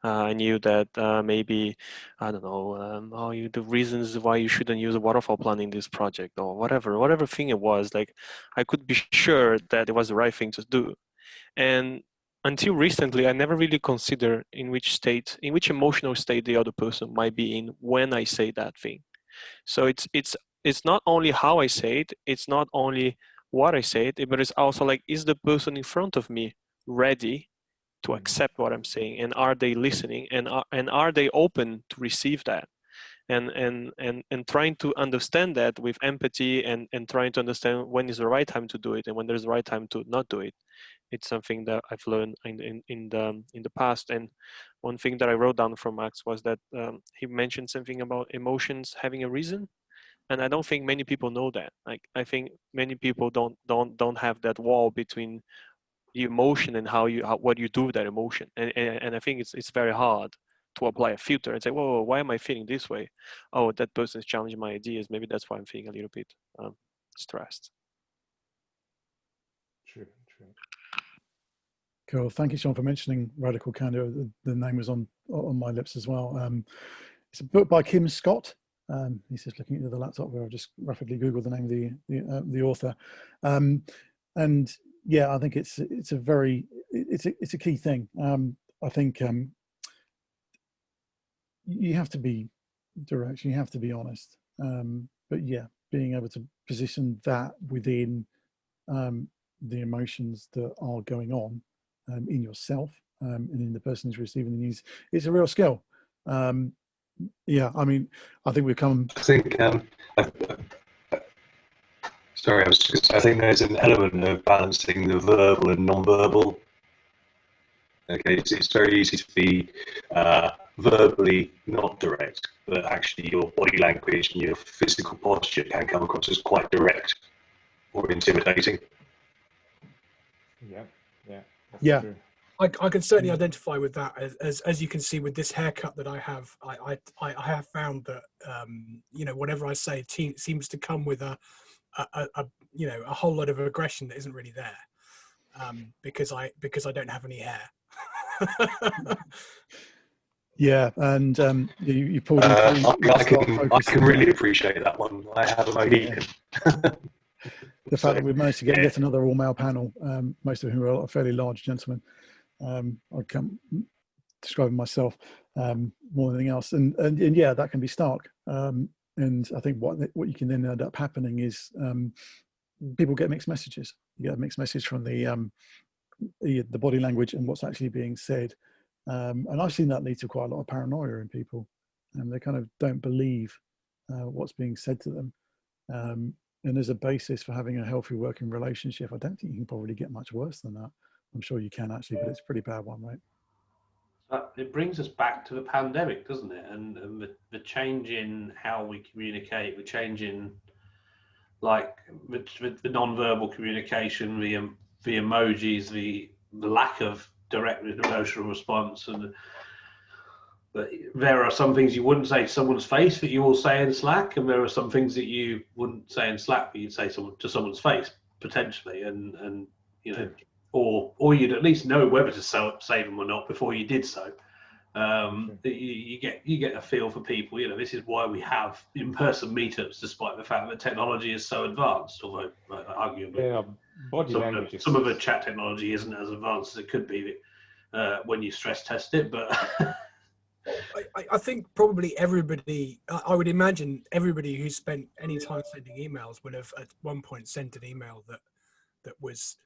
I knew that maybe, I don't know, the reasons why you shouldn't use a waterfall plan in this project or whatever thing it was, like I could be sure that it was the right thing to do. And until recently, I never really considered in which emotional state the other person might be in when I say that thing. So it's not only how I say it, it's not only what I say it, but it's also like, is the person in front of me ready to accept what I'm saying, and are they listening, and are they open to receive that, and trying to understand that with empathy, and trying to understand when is the right time to do it and when there's the right time to not do it. It's something that I've learned in the past. And one thing that I wrote down from Max was that he mentioned something about emotions having a reason, and I don't think many people know that. Like, I think many people don't have that wall between the emotion and what you do with that emotion, and I think it's very hard to apply a filter and say, whoa, why am I feeling this way? Oh, that person is challenging my ideas, maybe that's why I'm feeling a little bit stressed. True. Cool. Thank you, Sean, for mentioning Radical Candor. The name was on my lips as well. It's a book by Kim Scott. He's just looking at the laptop where I've just rapidly Googled the name of the author. And yeah, I think it's a key thing. I think you have to be direct, you have to be honest. But yeah, being able to position that within the emotions that are going on in yourself and in the person who's receiving the news, it's a real skill. Yeah, I mean, I think we've come. I think. Sorry, I think there's an element of balancing the verbal and non-verbal. Okay, it's very easy to be verbally not direct, but actually your body language and your physical posture can come across as quite direct or intimidating. Yeah. True. I can certainly identify with that, as you can see with this haircut that I have. I have found that whatever I say seems to come with a whole lot of aggression that isn't really there, because I don't have any hair. Yeah, and you pulled in. I can really appreciate that one. I have a Mohican. Yeah. The fact that we've managed to get yet another all-male panel, most of whom are fairly large gentlemen. I can't describe myself more than anything else, and yeah, that can be stark. And I think what you can then end up happening is people get mixed messages. You get a mixed message from the body language and what's actually being said. And I've seen that lead to quite a lot of paranoia in people, and they kind of don't believe what's being said to them. And there's a basis for having a healthy working relationship. I don't think you can probably get much worse than that. I'm sure you can actually, but it's a pretty bad one, right? It brings us back to the pandemic, doesn't it? And the change in how we communicate, the change in like the non-verbal communication, the emojis, the lack of direct emotional response, and there are some things you wouldn't say to someone's face that you will say in Slack, and there are some things that you wouldn't say in Slack but you'd say to someone's face potentially, and you know, or you'd at least know whether to say them or not before you did so. You get a feel for people. You know, this is why we have in-person meetups, despite the fact that technology is so advanced. Although arguably, some of the chat technology isn't as advanced as it could be when you stress test it. But I think probably everybody, I would imagine everybody who spent any time sending emails would have at one point sent an email that was,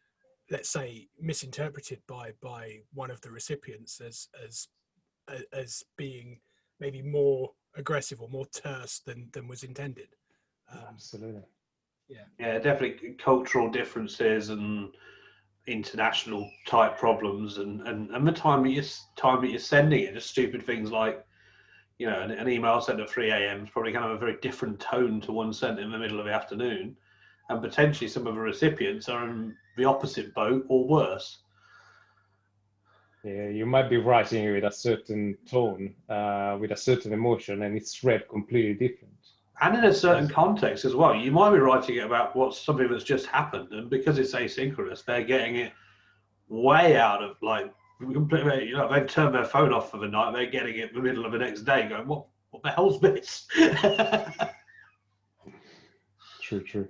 let's say, misinterpreted by one of the recipients as being maybe more aggressive or more terse than was intended. Absolutely. Yeah, definitely cultural differences and international type problems, and the time that you're sending it. Just stupid things like, you know, an email sent at 3 a.m. is probably kind of a very different tone to one sent in the middle of the afternoon, and potentially some of the recipients are in the opposite boat or worse. Yeah, you might be writing with a certain tone, with a certain emotion, and it's read completely different. And in a certain context as well. You might be writing it about what's something that's just happened, and because it's asynchronous, they're getting it way out of like completely. You know, they've turned their phone off for the night. They're getting it in the middle of the next day, going, "What the hell's this?" True.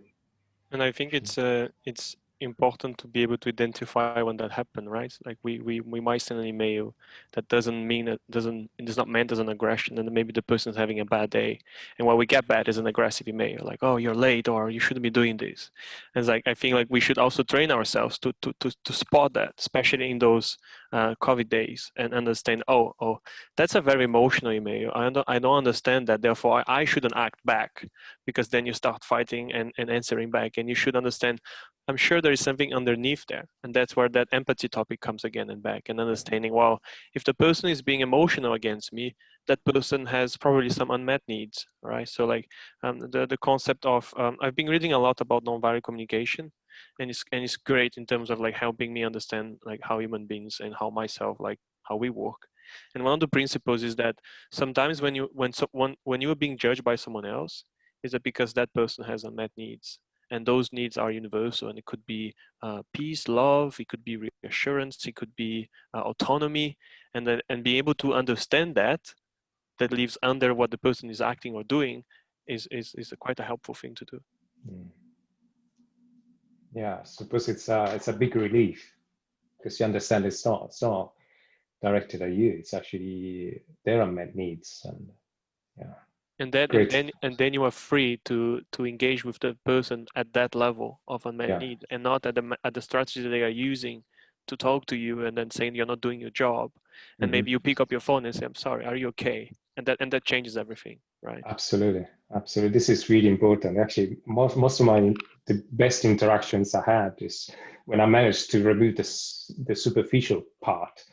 And I think it's important to be able to identify when that happened, right? Like we might send an email that doesn't mean it is not meant as an aggression, and maybe the person's having a bad day, and what we get back is an aggressive email, like, oh, you're late, or you shouldn't be doing this. And it's like, I think like we should also train ourselves to spot that, especially in those COVID days, and understand, oh, that's a very emotional email. I don't understand that, therefore I shouldn't act back, because then you start fighting and answering back. And you should understand, I'm sure there is something underneath there, and that's where that empathy topic comes again and back, and understanding, well, if the person is being emotional against me, that person has probably some unmet needs, right? So like the concept of I've been reading a lot about nonviolent communication, and it's great in terms of like helping me understand like how human beings and how myself, like how we work. And one of the principles is that sometimes when you are being judged by someone else, is that because that person has unmet needs, and those needs are universal, and it could be peace, love, it could be reassurance, it could be autonomy, and being able to understand that lives under what the person is acting or doing is quite a helpful thing to do. Yeah, I suppose it's a big relief, because you understand it's not directed at you, it's actually their unmet needs. And yeah. And then you are free to engage with the person at that level of unmet need, and not at the strategy they are using to talk to you, and then saying you're not doing your job, and maybe you pick up your phone and say, I'm sorry, are you okay? And that changes everything, right? Absolutely. This is really important. Actually, most of the best interactions I had is when I managed to remove the superficial part.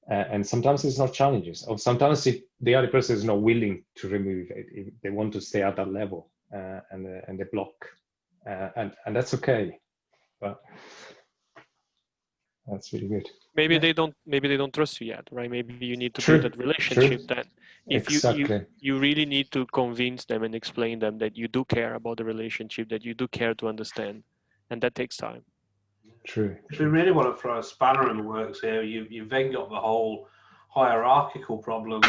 And sometimes it's not challenges, or sometimes if the other person is not willing to remove it, if they want to stay at that level, and they block, and that's okay. But that's really good. Maybe they don't trust you yet, right? Maybe you need to build that relationship. That if you really need to convince them and explain them that you do care about the relationship, that you do care to understand, and that takes time. True. If we really want to throw a spanner in the works here, you've then got the whole hierarchical problem.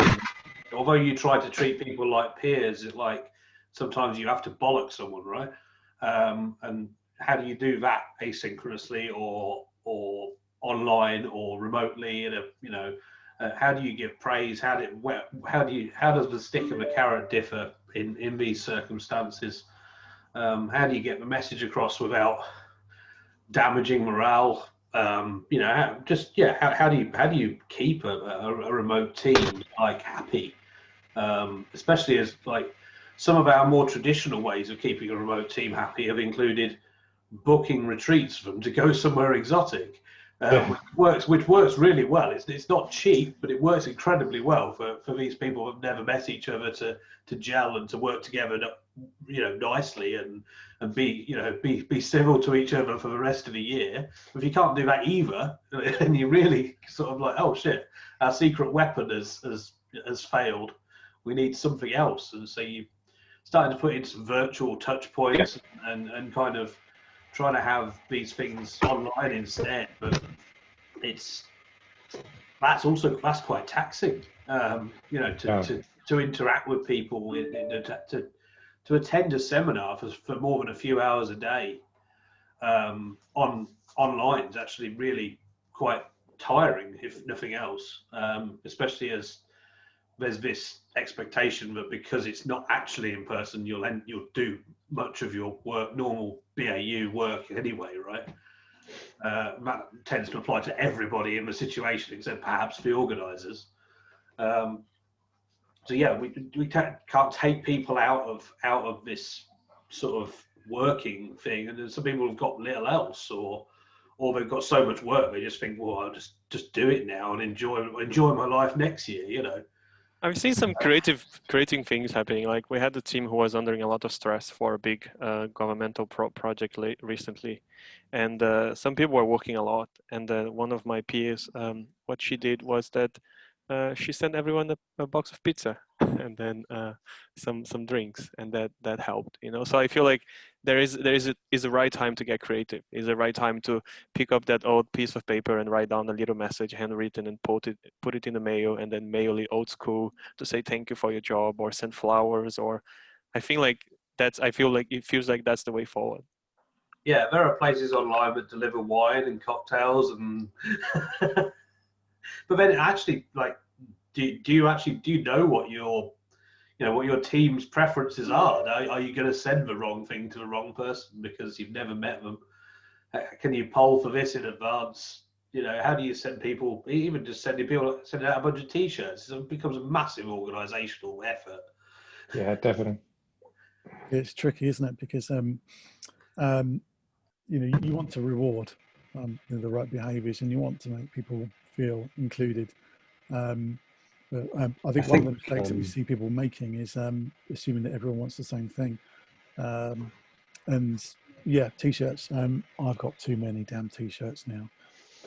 Although you try to treat people like peers, it's like sometimes you have to bollock someone, right? And how do you do that asynchronously or online or remotely? How do you give praise? How does the stick and the carrot differ in these circumstances? How do you get the message across without damaging morale? How do you keep a remote team like happy, especially as like some of our more traditional ways of keeping a remote team happy have included booking retreats for them to go somewhere exotic, which works really well. It's not cheap, but it works incredibly well for these people who've never met each other to gel and to work together, nicely and be civil to each other for the rest of the year. If you can't do that either, then you really sort of like, oh shit, our secret weapon has failed. We need something else. And so you started to put in some virtual touch points and kind of trying to have these things online instead, but that's quite taxing. To interact with people, to attend a seminar for more than a few hours a day online is actually really quite tiring, if nothing else. Especially as there's this expectation that because it's not actually in person, you'll do much of your work, normal BAU work anyway, right? That tends to apply to everybody in the situation, except perhaps the organisers. So yeah, we can't take people out of this sort of working thing, and then some people have got little else, or they've got so much work they just think, well, I'll just do it now and enjoy my life next year, I've seen some creating things happening. Like we had a team who was under a lot of stress for a big governmental project recently, and some people were working a lot. And one of my peers, what she did was that she sent everyone a box of pizza and then some drinks, and that helped. You know, so I feel like there is a right time to get creative. Is a right time to pick up that old piece of paper and write down a little message, handwritten, and put it in the mail, and then mail it old school to say thank you for your job, or send flowers. Or I feel like it feels like that's the way forward. Yeah, there are places online that deliver wine and cocktails, and but then actually, like, do you know what your team's preferences are? Are you going to send the wrong thing to the wrong person because you've never met them? Can you poll for this in advance? You know, how do you send people, even just sending out a bunch of t-shirts? It becomes a massive organizational effort. Yeah, definitely. It's tricky, isn't it? Because you know, you want to reward the right behaviours, and you want to make people feel included. But I think one of the mistakes that we see people making is assuming that everyone wants the same thing. And yeah, t-shirts. I've got too many damn t-shirts now.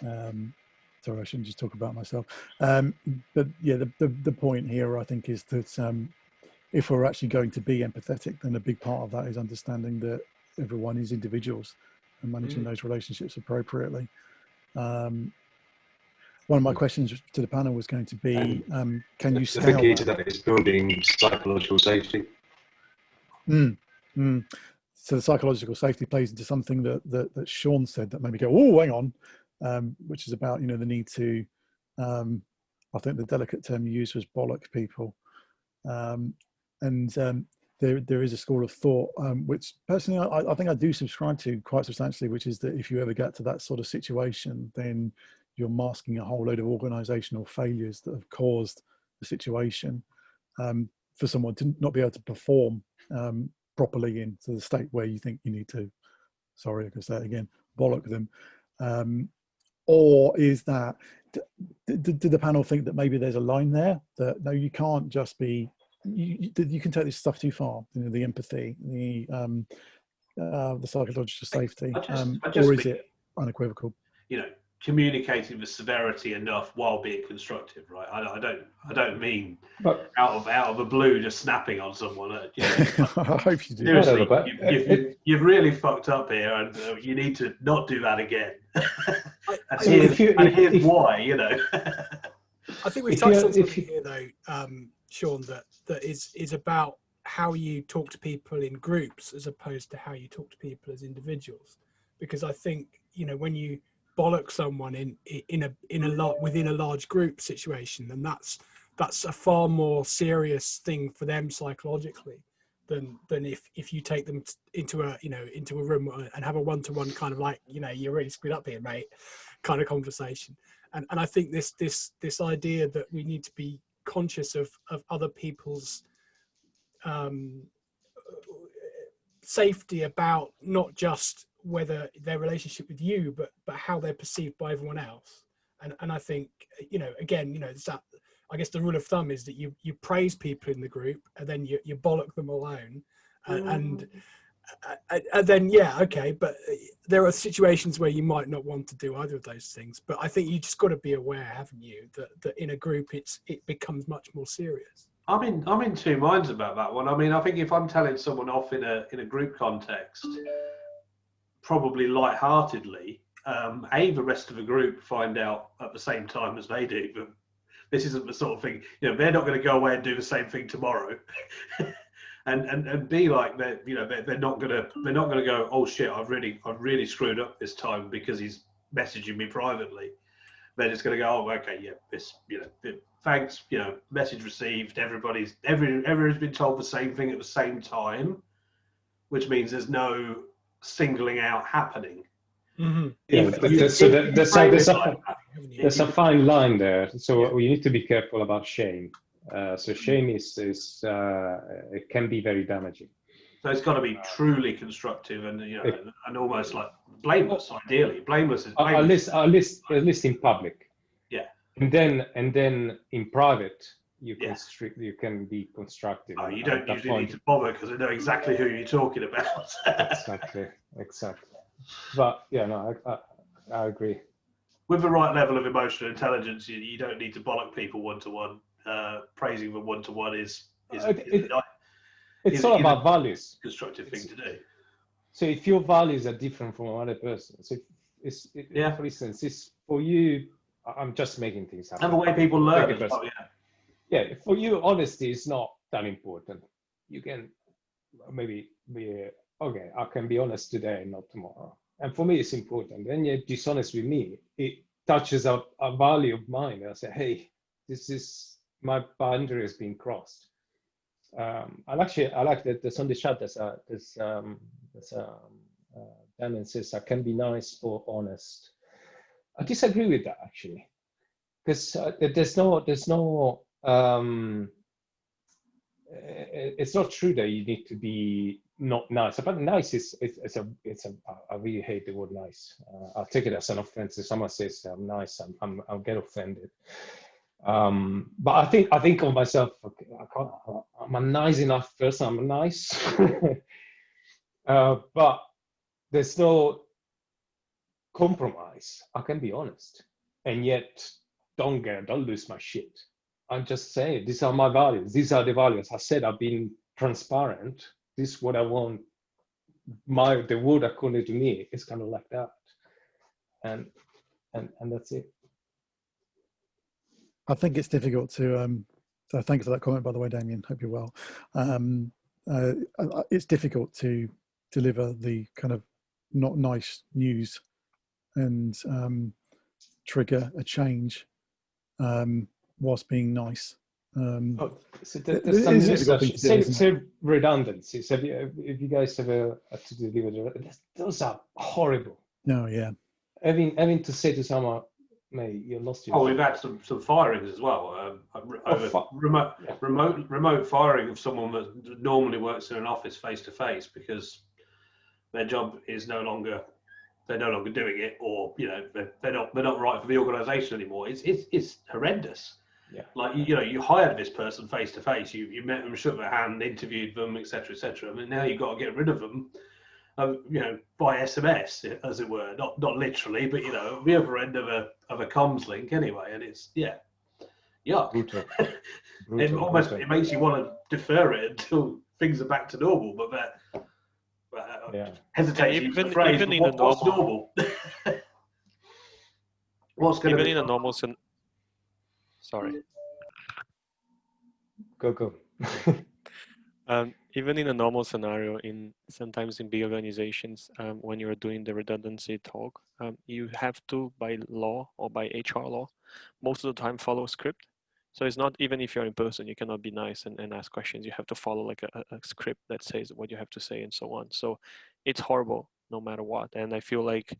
Sorry, I shouldn't just talk about myself. But yeah, the point here, I think, is that if we're actually going to be empathetic, then a big part of that is understanding that everyone is individuals and managing those relationships appropriately. One of my questions to the panel was going to be, can you scale the key to that is building psychological safety. So the psychological safety plays into something that Sean said that made me go, oh, hang on, which is about, you know, the need to, I think the delicate term you used was bollock people. There is a school of thought, which personally I think I do subscribe to quite substantially, which is that if you ever get to that sort of situation, then you're masking a whole load of organizational failures that have caused the situation for someone to not be able to perform properly into the state where you think you need to, sorry, I can say it again, bollock them. Or is that, did the panel think that maybe there's a line there that no, you can't just be, you can take this stuff too far, you know, the empathy, the psychological safety, or is it unequivocal? You know, communicating with severity enough while being constructive, right? I don't mean out of the blue just snapping on someone. You know, I hope you do. Seriously, you've really fucked up here, and you need to not do that again. Here's why, you know. I think we've touched on something here, though, Sean, that is about how you talk to people in groups as opposed to how you talk to people as individuals. Because I think, you know, when you bollock someone within a large group situation, then that's a far more serious thing for them psychologically than if you take them into a room and have a one-to-one kind of like, you know, you're really screwed up here, mate, kind of conversation. And I think this idea that we need to be conscious of other people's safety about not just whether their relationship with you, but how they're perceived by everyone else. And I think, you know, again, you know, it's that, I guess the rule of thumb is that you praise people in the group and then you bollock them alone. And then, yeah, okay. But there are situations where you might not want to do either of those things. But I think you just got to be aware, haven't you, that in a group, it becomes much more serious. I'm in two minds about that one. I mean, I think if I'm telling someone off in a group context, probably lightheartedly, the rest of the group find out at the same time as they do, but this isn't the sort of thing, you know, they're not going to go away and do the same thing tomorrow. and be like that, you know, they're not going to go, oh shit, I've really screwed up this time because he's messaging me privately. They're just going to go, oh, okay, yeah, this, you know, thanks, you know, message received. Everybody's been told the same thing at the same time, which means there's no singling out happening. Mm-hmm. Yeah, there's a fine line there. So we need to be careful about shame. So shame is it can be very damaging. So it's got to be truly constructive and, you know, and almost like blameless. Ideally, blameless is blameless. At least in public. Yeah. And then in private, you can you can be constructive. Oh, you don't usually need to bother because I know exactly who you're talking about. Exactly. But yeah, no, I agree. With the right level of emotional intelligence, you don't need to bollock people one-to-one. Praising them one-to-one is it's all about values. Constructive thing to do. So if your values are different from another person, so for instance, it's for you, I'm just making things happen. And the way people learn as well, yeah, for you, honesty is not that important. You can maybe be, okay, I can be honest today, not tomorrow. And for me, it's important. And you're dishonest with me, it touches a value of mine. I say, hey, this is, my boundary has been crossed. I like that there's on the chat, Damien says, I can be nice or honest. I disagree with that, actually. Because there's no it's not true that you need to be not nice. But nice I really hate the word nice. I'll take it as an offense. If someone says I'm nice, I'll get offended. But I think of myself, I'm a nice enough person. I'm nice, but there's no compromise. I can be honest, and yet don't lose my shit. I'm just saying, these are my values. These are the values. I said I've been transparent. This is what I want. The world according to me is kind of like that, and that's it. I think it's difficult to. So thanks for that comment, by the way, Damien. Hope you're well. It's difficult to deliver the kind of not nice news and trigger a change whilst being nice. So there's some say redundancies. If you guys ever had to deliver, those are horrible. No, yeah. Having to say to someone, mate, you lost your. Oh, we've had some firings as well. Remote firing of someone that normally works in an office face to face because their job is they're no longer doing it, or they're not right for the organisation anymore. It's horrendous. Yeah. Like you hired this person face to face. You met them, shook their hand, interviewed them, etc., etc. I mean, now you've got to get rid of them. By SMS, as it were, not literally, but the other end of a comms link anyway, and it's yuck. Brutal. It makes you want to defer it until things are back to normal, but hesitate to use the phrase. What's normal? What's going to be in a normal sorry. Go. Even in a normal scenario, sometimes in big organizations, when you're doing the redundancy talk, you have to, by law or by HR law, most of the time follow a script. So it's not, even if you're in person, you cannot be nice and ask questions. You have to follow like a script that says what you have to say and so on. So it's horrible no matter what. And I feel like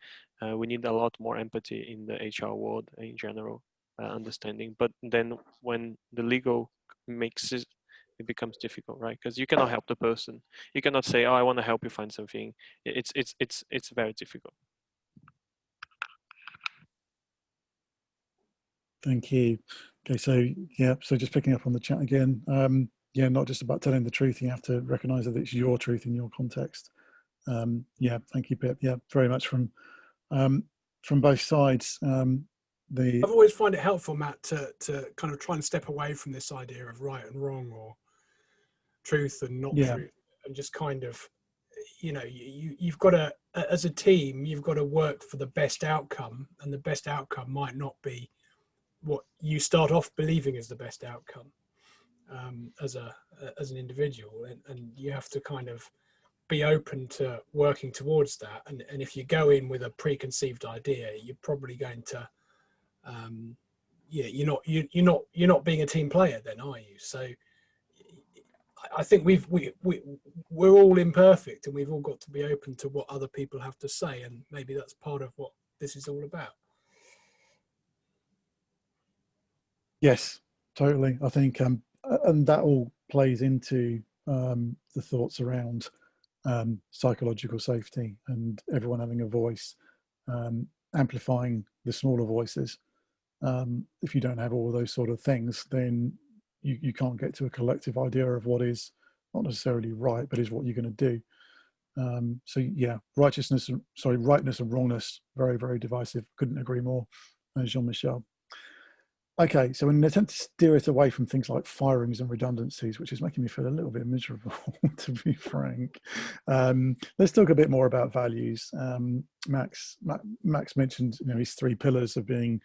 we need a lot more empathy in the HR world in general, understanding. But then when the legal makes it becomes difficult, right? Because you cannot help the person. You cannot say, "Oh, I want to help you find something." It's very difficult. Thank you. Okay, so just picking up on the chat again. Not just about telling the truth. You have to recognise that it's your truth in your context. Thank you, Pip. Yeah, very much from both sides. I've always find it helpful, Matt, to kind of try and step away from this idea of right and wrong or truth and not truth, and just kind of, you've got to, as a team, you've got to work for the best outcome, and the best outcome might not be what you start off believing is the best outcome as an individual, and you have to kind of be open to working towards that. And if you go in with a preconceived idea, you're probably going to you're not being a team player then, are you? So I think we're all imperfect, and we've all got to be open to what other people have to say, and maybe that's part of what this is all about. Yes, totally. I think and that all plays into the thoughts around psychological safety and everyone having a voice, amplifying the smaller voices. If you don't have all those sort of things, then you can't get to a collective idea of what is not necessarily right, but is what you're going to do. So yeah, rightness and wrongness, very, very divisive. Couldn't agree more, Jean-Michel. Okay, so in an attempt to steer it away from things like firings and redundancies, which is making me feel a little bit miserable, to be frank, let's talk a bit more about values. Max mentioned, his 3 pillars of being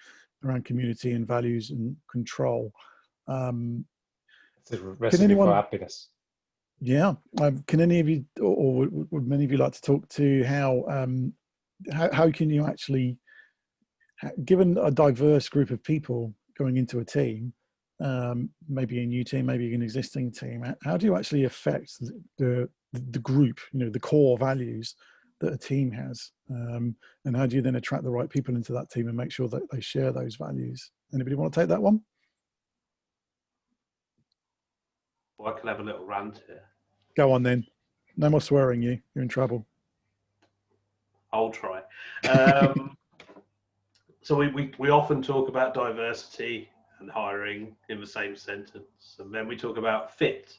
around community and values and control. It's a recipe for happiness. Yeah, can any of you, or would many of you like to talk to how can you actually, given a diverse group of people going into a team, maybe a new team, maybe an existing team, how do you actually affect the group, the core values that a team has, and how do you then attract the right people into that team and make sure that they share those values? Anybody want to take that one? Well, I can have a little rant here. Go on then. No more swearing, you're in trouble. I'll try. So we often talk about diversity and hiring in the same sentence, and then we talk about fit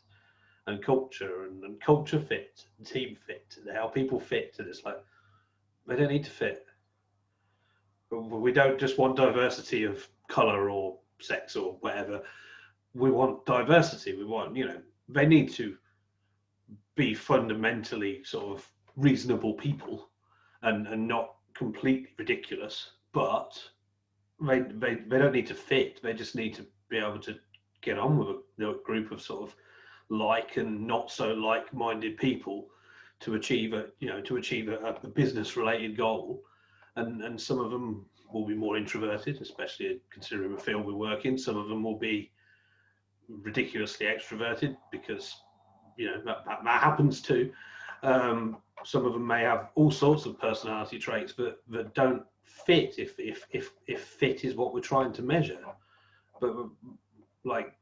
and culture and culture fit and team fit and how people fit, and it's like they don't need to fit. We don't just want diversity of color or sex or whatever. We want diversity. We want, they need to be fundamentally sort of reasonable people and not completely ridiculous, but they don't need to fit. They just need to be able to get on with a group of sort of like and not so like-minded people to achieve a business related goal. And some of them will be more introverted, especially considering the field we work in. Some of them will be ridiculously extroverted because that happens too. Some of them may have all sorts of personality traits that don't fit if fit is what we're trying to measure. But like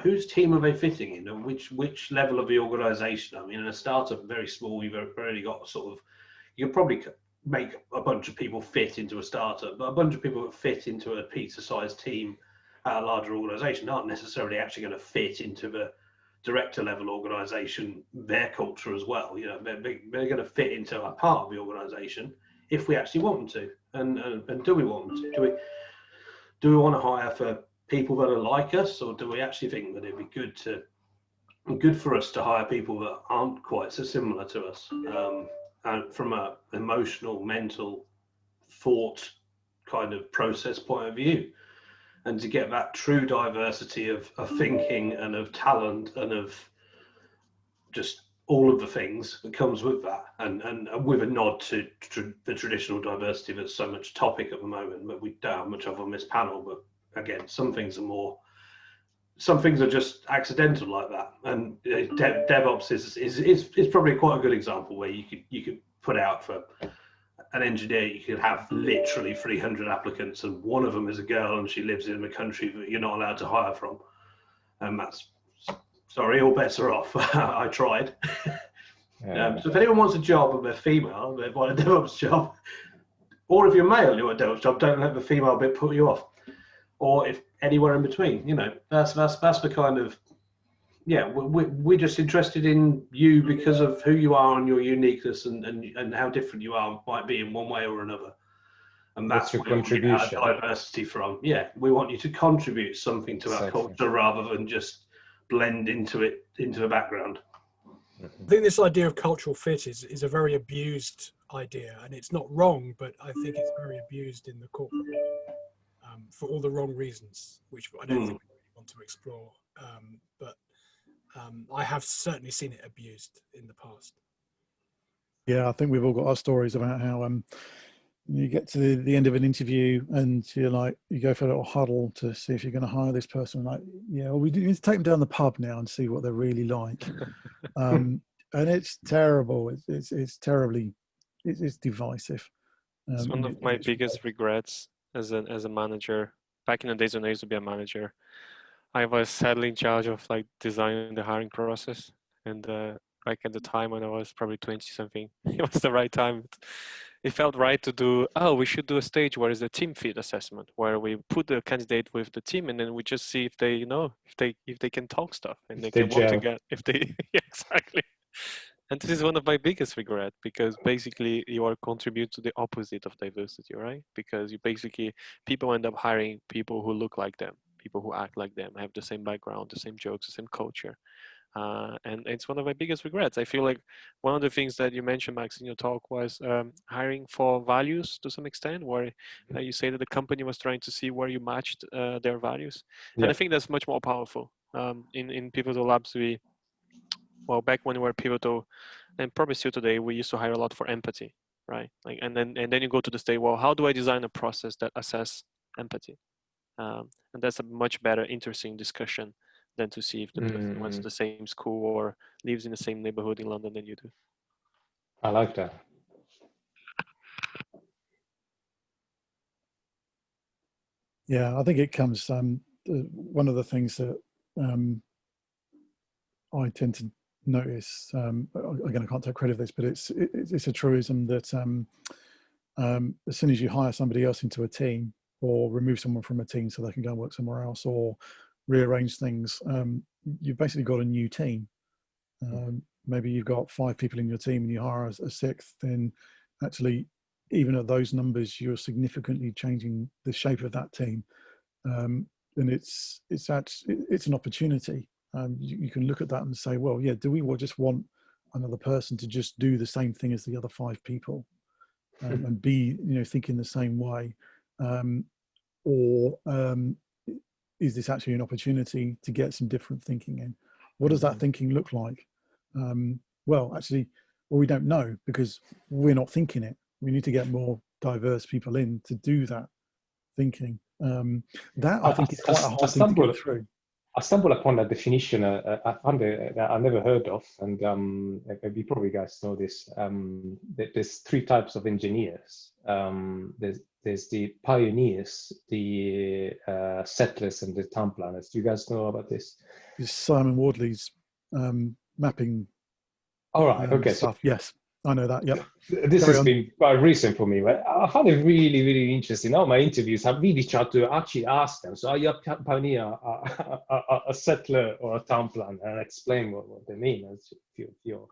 whose team are they fitting in, and which level of the organization? I mean, in a startup very small, you've already got you can probably make a bunch of people fit into a startup, but a bunch of people that fit into a pizza-sized team at a larger organization aren't necessarily actually going to fit into the director level organization, their culture as well. They're going to fit into a part of the organization if we actually want them to. And do we want them to? Do we want to hire for people that are like us, or do we actually think that it'd be good for us to hire people that aren't quite so similar to us, and from a emotional, mental, thought kind of process point of view? And to get that true diversity of thinking and of talent and of just all of the things that comes with that, and with a nod to the traditional diversity that's so much topic at the moment, but we don't have much of on this panel. But again, some things are just accidental like that. And DevOps is probably quite a good example where you could put out for an engineer, you could have literally 300 applicants, and one of them is a girl and she lives in a country that you're not allowed to hire from. And that's, sorry, all bets are off. I tried. So if anyone wants a job and they're female, they want a DevOps job, or if you're male and you want a DevOps job, don't let the female bit put you off. Or if anywhere in between, that's the kind of, we're just interested in you because of who you are and your uniqueness and how different you might be in one way or another. And that's your where contribution. We get our diversity from. Yeah, we want you to contribute something to our culture rather than just blend into the background. I think this idea of cultural fit is a very abused idea, and it's not wrong, but I think it's very abused in the corporate for all the wrong reasons, which I don't think we really want to explore. But I have certainly seen it abused in the past. Yeah, I think we've all got our stories about how you get to the end of an interview and you're like, you go for a little huddle to see if you're going to hire this person. Like, well, we need to take them down the pub now and see what they're really like. And it's terrible. It's terribly, it's divisive. It's one of my biggest regrets as a manager. Back in the days when I used to be a manager, I was sadly in charge of designing the hiring process, and at the time when I was probably 20 something, it was the right time. it felt right to do, we should do a stage where is the team fit assessment, where we put the candidate with the team and then we just see if they, if they can talk stuff and they can work together, if they, yeah, exactly. And this is one of my biggest regrets, because basically you are contribute to the opposite of diversity, right? Because you basically, people end up hiring people who look like them, people who act like them, have the same background, the same jokes, the same culture. And it's one of my biggest regrets. I feel like one of the things that you mentioned, Max, in your talk was hiring for values to some extent, where you say that the company was trying to see where you matched their values. And I think that's much more powerful. In Pivotal Labs, back when we were Pivotal, and probably still today, we used to hire a lot for empathy, right? Like, and then you go to the state, well, how do I design a process that assess empathy? And that's a much better, interesting discussion than to see if the person went to the same school or lives in the same neighborhood in London than you do. I like that. Yeah, I think it comes, one of the things that I tend to notice, again, I can't take credit for this, but it's a truism that as soon as you hire somebody else into a team, or remove someone from a team so they can go and work somewhere else, or rearrange things, you've basically got a new team. Maybe you've got 5 people in your team and you hire a 6th, then actually, even at those numbers, you're significantly changing the shape of that team. And it's an opportunity. You can look at that and say, well, yeah, do we just want another person to just do the same thing as the other 5 people, and be, thinking the same way? Or is this actually an opportunity to get some different thinking in? What does that thinking look like? Well, we don't know, because we're not thinking it. We need to get more diverse people in to do that thinking. That I think is quite a hard thing to go through. I stumbled upon a definition I found that I never heard of, and you probably guys know this. There's 3 types of engineers. There's the pioneers, the settlers, and the town planners. Do you guys know about this? It's Simon Wardley's mapping. All right. Okay. Stuff. Yes, I know that. Yep. This has been quite recent for me. Right? I found it really, really interesting. All my interviews, I've really tried to actually ask them. So, are you a pioneer, a settler, or a town planner? And explain what they mean. As if you're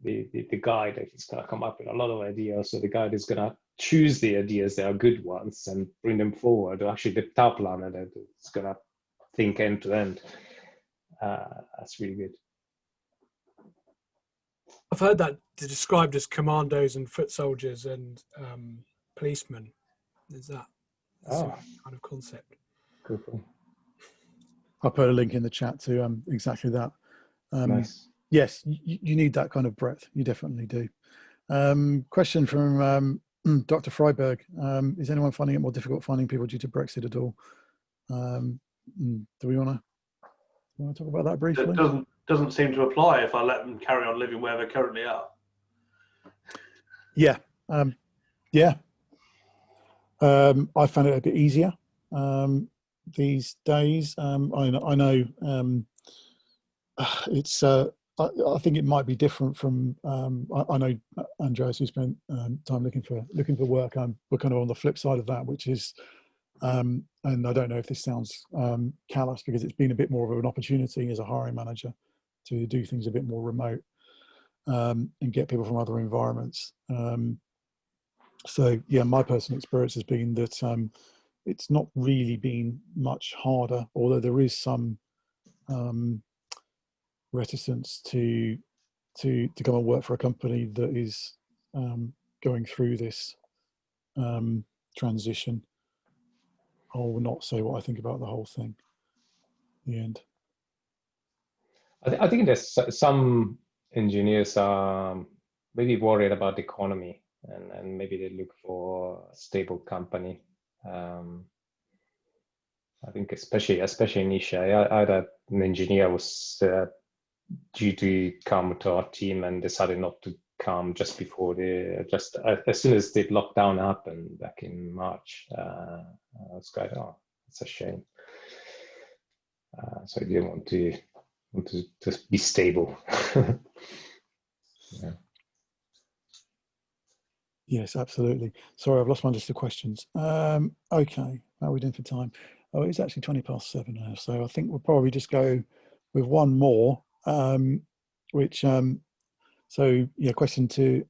the guide that is going to come up with a lot of ideas, so the guide is going to choose the ideas that are good ones and bring them forward, or actually the town planner that is going to think end to end. That's really good. I've heard that described as commandos and foot soldiers and policemen. Is that kind of concept? Cool. I'll put a link in the chat to exactly that. Nice. Yes, you need that kind of breadth. You definitely do. Question from Dr. Freiberg. Is anyone finding it more difficult finding people due to Brexit at all? Do we want to talk about that briefly? It doesn't seem to apply if I let them carry on living where they currently are. Yeah. I found it a bit easier these days. I know it's. I think it might be different from. I know Andreas, who spent time looking for work. We're kind of on the flip side of that, which is, and I don't know if this sounds callous, because it's been a bit more of an opportunity as a hiring manager to do things a bit more remote and get people from other environments. So yeah, my personal experience has been that it's not really been much harder, although there is some reticence to come and work for a company that is going through this transition. I will not say what I think about the whole thing in the end. I think there's some engineers are maybe worried about the economy, and maybe they look for a stable company. I think especially in Isha, I had an engineer was due to come to our team and decided not to come just before as soon as the lockdown happened back in March. I was like, oh, it's a shame. So I didn't want to just be stable. Yes, absolutely. Sorry, I've lost my list of questions. Okay, how are we doing for time? Oh, it's actually 7:20 now, so I think we'll probably just go with one more, which, so yeah, question to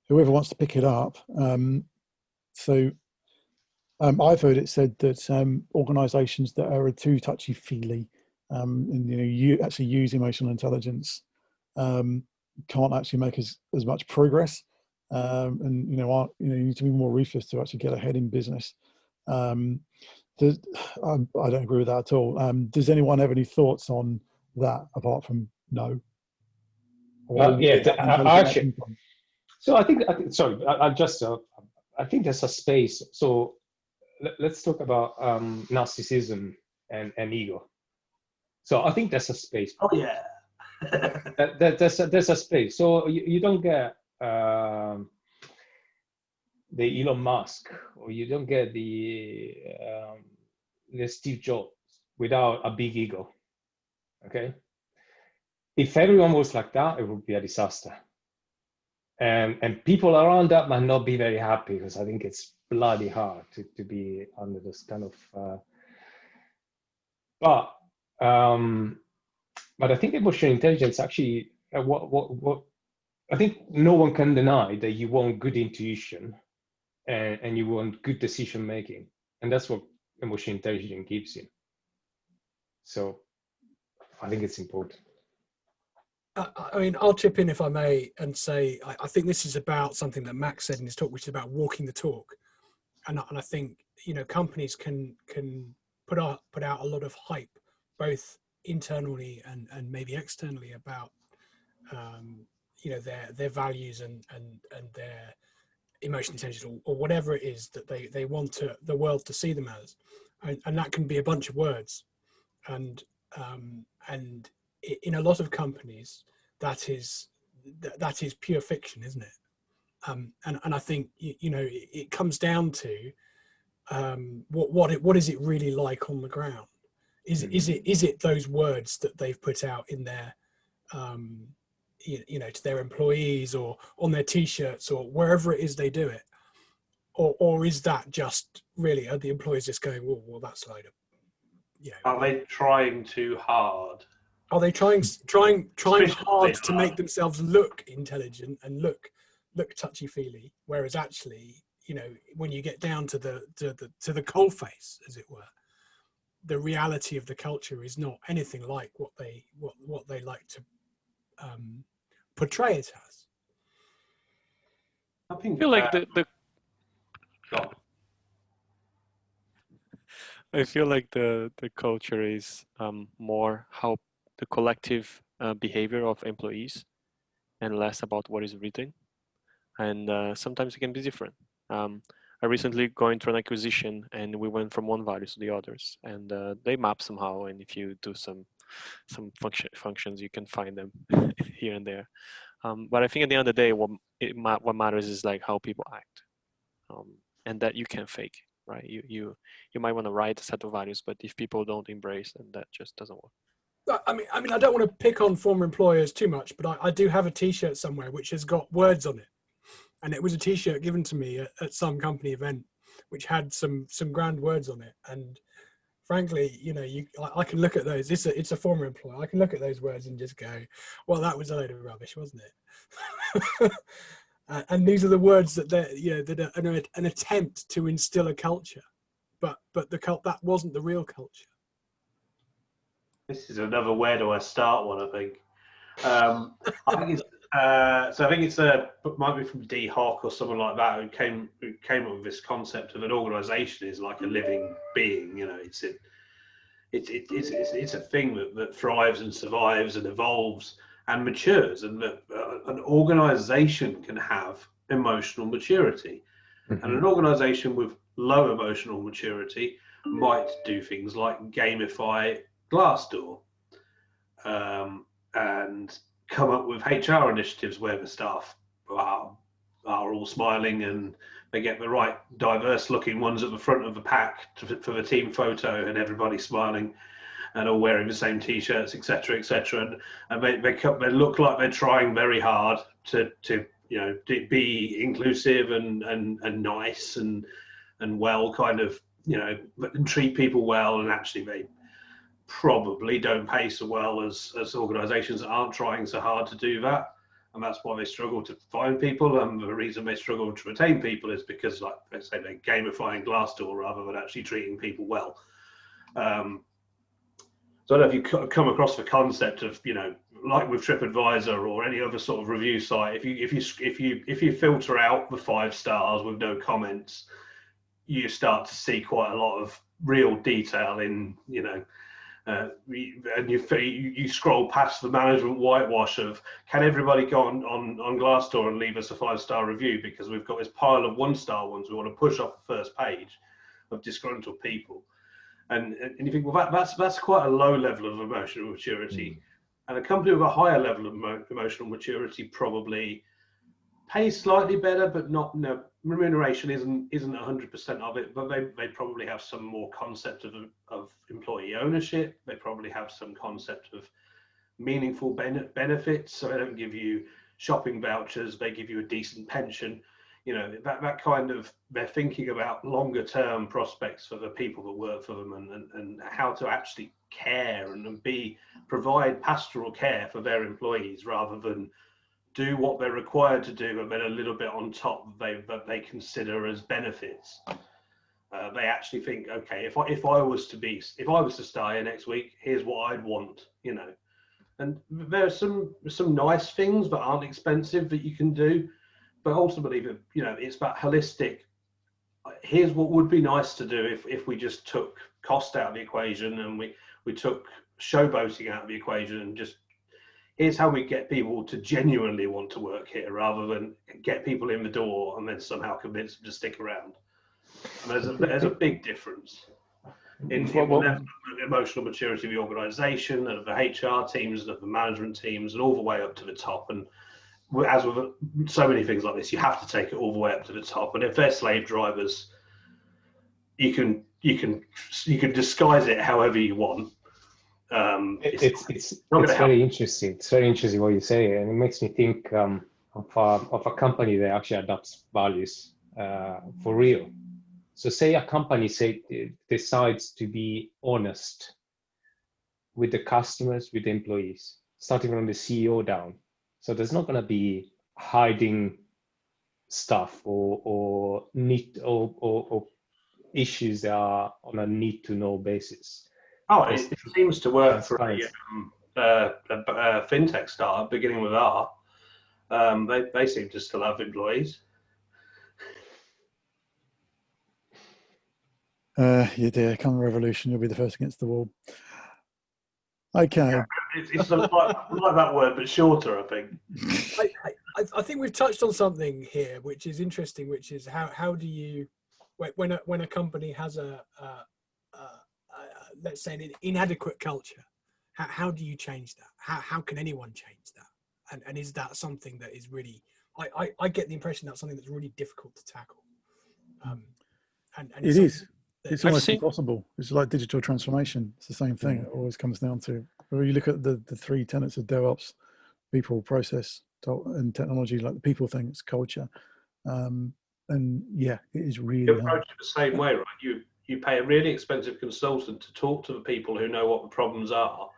whoever wants to pick it up. I've heard it said that organisations that are too touchy-feely and you actually use emotional intelligence can't actually make as much progress, and you need to be more ruthless to actually get ahead in business. I don't agree with that at all. Does anyone have any thoughts on that apart from no? Actually, so I think sorry, I'll just I think there's a space. So let's talk about narcissism and ego. So I think there's a space. Oh yeah. There's a space. So you don't get the Elon Musk, or you don't get the Steve Jobs without a big ego. Okay. If everyone was like that, it would be a disaster. And people around that might not be very happy, because I think it's bloody hard to be under this kind of. But I think emotional intelligence actually, what I think no one can deny that you want good intuition and you want good decision making, and that's what emotional intelligence gives you. So I think it's important. I mean, I'll chip in if I may and say I think this is about something that Max said in his talk, which is about walking the talk. And I think companies can put out a lot of hype, both internally and maybe externally, about their values and their emotional intelligence, or whatever it is that they want the world to see them as, and that can be a bunch of words, and in a lot of companies that is pure fiction, isn't it? And I think it comes down to what is it really like on the ground? Is it those words that they've put out in their to their employees, or on their t-shirts, or wherever it is they do it, or is that just really, are the employees just going, well that's a load of, Are they trying too hard? Are they trying hard to make themselves look intelligent and look touchy-feely, whereas actually, when you get down to the coalface, as it were, the reality of the culture is not anything like what they like to portray it as. I feel like I feel like the culture is more how the collective behavior of employees, and less about what is written. And sometimes it can be different. I recently going through an acquisition, and we went from one value to the others, and they map somehow. And if you do some functions, you can find them here and there. But I think at the end of the day, what matters is like how people act, and that you can fake, right? You might want to write a set of values, but if people don't embrace, then that just doesn't work. I mean, I don't want to pick on former employers too much, but I do have a T-shirt somewhere which has got words on it, and it was a T-shirt given to me at some company event, which had some grand words on it. And frankly, I can look at those. It's a former employer. I can look at those words and just go, well, that was a load of rubbish, wasn't it? And these are the words that that are an attempt to instill a culture, but that wasn't the real culture. This is another where do I start one, I think. I think it's might be from D. Hock or someone like that who came up with this concept of an organization is like a living being. It's a thing that thrives and survives and evolves and matures, and that an organization can have emotional maturity. Mm-hmm. And an organization with low emotional maturity might do things like gamify Glassdoor, and come up with HR initiatives where the staff are all smiling and they get the right diverse looking ones at the front of the pack for the team photo, and everybody smiling and all wearing the same t-shirts, etc., etc. And they look like they're trying very hard to you know, be inclusive and nice and well, kind of, you know, and treat people well, and actually they probably don't pay so well as organizations that aren't trying so hard to do that. And that's why they struggle to find people. And the reason they struggle to retain people is because, like, let's say, they're gamifying Glassdoor rather than actually treating people well. So I don't know if you come across the concept of, you know, like with TripAdvisor or any other sort of review site, if you filter out the 5 stars with no comments, you start to see quite a lot of real detail in, you know, and you scroll past the management whitewash of, can everybody go on Glassdoor and leave us a 5-star review, because we've got this pile of 1-star ones we want to push off the first page of disgruntled people. And you think, well, that's quite a low level of emotional maturity. And a company with a higher level of emotional maturity probably pays slightly better, but not, you know, remuneration isn't 100% of it, but they probably have some more concept of employee ownership. They probably have some concept of meaningful benefits. So they don't give you shopping vouchers, they give you a decent pension. You know, that kind of, they're thinking about longer term prospects for the people that work for them, and how to actually care and provide pastoral care for their employees, rather than do what they're required to do and then a little bit on top that they consider as benefits. They actually think, okay, if I was to stay here next week, here's what I'd want, you know. And there are some nice things that aren't expensive that you can do, but ultimately, you know, it's that holistic. Here's what would be nice to do if we just took cost out of the equation, and we took showboating out of the equation, and just, here's how we get people to genuinely want to work here, rather than get people in the door and then somehow convince them to stick around. And there's a big difference in the emotional maturity of the organisation, and of the HR teams, and of the management teams, and all the way up to the top. And as with so many things like this, you have to take it all the way up to the top. And if they're slave drivers, you can disguise it however you want. It's very interesting. It's very interesting what you say, and it makes me think of a company that actually adopts values for real. So say a company decides to be honest with the customers, with the employees, starting from the CEO down. So there's not going to be hiding stuff or issues that are on a need to know basis. Oh, it seems to work for a fintech startup beginning with R. They seem to still have employees. You dear, come revolution, you'll be the first against the wall. Okay. Yeah, it's like that word, but shorter, I think. I think we've touched on something here, which is interesting, which is how do you, when a company has let's say an inadequate culture, how do you change that? How can anyone change that? And is that something that is really, I get the impression that's something that's really difficult to tackle. And it is. It's almost impossible. It's like digital transformation. It's the same thing. It always comes down to, when you look at the 3 tenets of DevOps: people, process, and technology. Like the people thing, it's culture. And yeah, it is really you approach it the same way, right? You pay a really expensive consultant to talk to the people who know what the problems are,